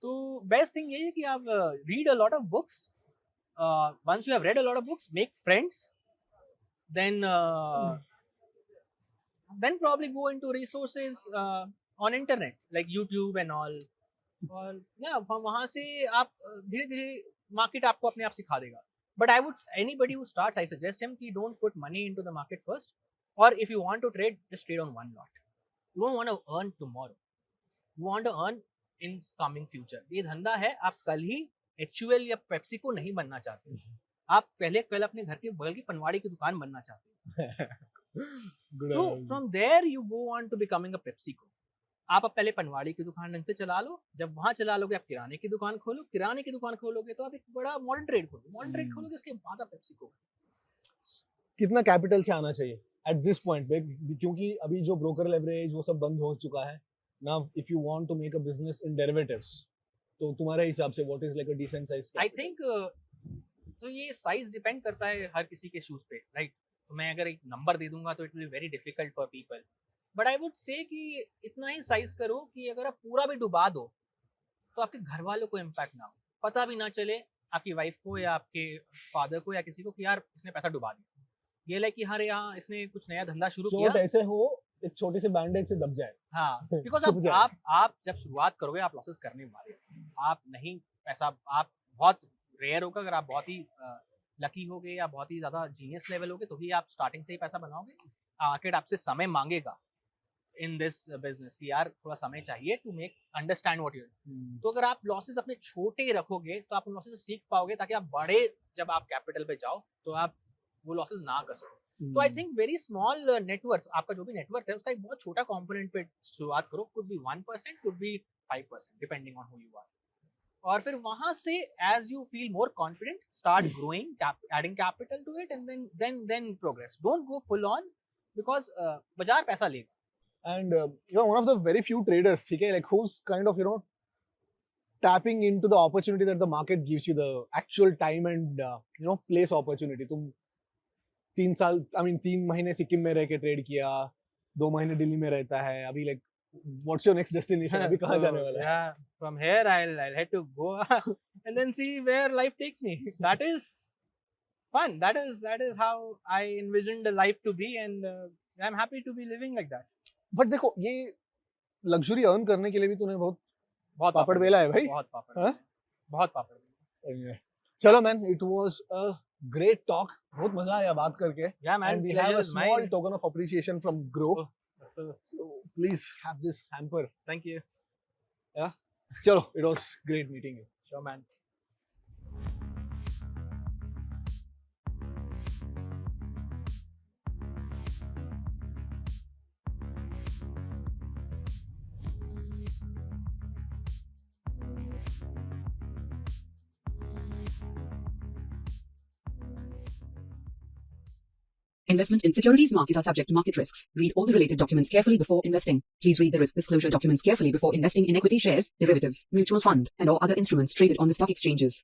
तो बेस्ट थिंग ये है कि आप read a lot of books. Once you have read a lot of books, make friends, then probably go into resources on internet like YouTube and all. और वहाँ से आप धीरे धीरे मार्केट आपको अपने आप सिखा देगा. But I would anybody who starts, I suggest him कि don't put money into the market first. Or if you want to trade, just trade on one lot. You don't want to earn tomorrow. You want to earn in coming future. ये धंधा है, आप कल ही HUL या Pepsi को नहीं बनना चाहते. आप कल अपने घर के बगल की पनवाड़ी की दुकान बनना चाहते हैं. So from there you go on to becoming a PepsiCo. आप अब पहले पनवाड़ी की दुकान ढंग से चला लो. जब वहाँ चला लोगे आप किराने की दुकान खोलो. किराने की दुकान खोलोगे तो आप एक बड़ा मॉडर्न ट्रेड खोलो. मॉडर्न ट्रेड खोलोगे उसके बाद आप PepsiCo. कितना कैपिटल से आना चाहिए at this point पे, क्योंकि अभी जो ब्रोकर लेवरेज वो सब बंद हो चुका है. Now if you want to make a business in derivatives, तो तुम्हारे हिसाब से what is like a decent size capital? I think तो ये साइज डिपेंड करता है हर किसी के शूज पे, राइट. तो मैं अगर एक नंबर दे दूंगा तो it will be very difficult for people. But I would say कि इतना ही साइज करो कि अगर आप पूरा भी डुबा दो तो आपके घर वालों को इम्पैक्ट ना हो, पता भी ना चले आपकी वाइफ को या आपके फादर को या किसी को कि यार इसने पैसा डुबा दिया. ये लाइक कि हाँ यहाँ इसने कुछ नया धंधा शुरू किया, ऐसे हो एक छोटे से बैंडेज से दब जाए. हाँ, बिकॉज आप जब शुरुआत करोगे आप लॉसेस करने वाले. आप नहीं पैसा, आप बहुत रेयर होगा अगर आप बहुत ही लकी होगे या बहुत ही ज्यादा जीनियस लेवल होगे तो ही आप स्टार्टिंग से ही पैसा बनाओगे. मार्केट आपसे समय मांगेगा इन दिस बिजनेस कि यार थोड़ा समय चाहिए to make understand what you. तो अगर आप लॉसेस अपने छोटे रखोगे तो आप उन लॉसेस से सीख पाओगे ताकि आप बड़े जब आप कैपिटल पे जाओ तो आप वो लॉसेस ना कर सको. तो I think very small net worth, आपका जो भी नेटवर्थ है उसका एक बहुत छोटा कंपोनेंट पे शुरुआत करो. Could be 1%, could be 5% depending on who you are. और फिर वहां से as you feel more confident start growing, adding capital to it and then progress. Don't go full on because बाजार पैसा लेगा. And you're one of the very few traders, ठीक है, like who's kind of tapping into the opportunity that the market gives you, the actual time and place opportunity. तुम 3 महीने सिक्किम में रह के ट्रेड किया, 2 महीने दिल्ली में रहता है अभी. like what's your next destination? अभी कहाँ जाने वाला है? Yeah, from here I'll head to Goa and then see where life takes me. That is fun. That is how I envisioned the life to be, and I'm happy to be living like that. But देखो ये luxury earn करने के लिए भी तूने बहुत पापड़ बेला है भाई. बहुत पापड़. चलो man, it was a great talk. बहुत मजा आया बात करके. Yeah man, and we have a small token of appreciation from Grow. So please have this hamper. Thank you. Yeah. चलो, it was great meeting you. Sure man. Investment in securities market are subject to market risks. Read all the related documents carefully before investing. Please read the risk disclosure documents carefully before investing in equity shares, derivatives, mutual fund, and or other instruments traded on the stock exchanges.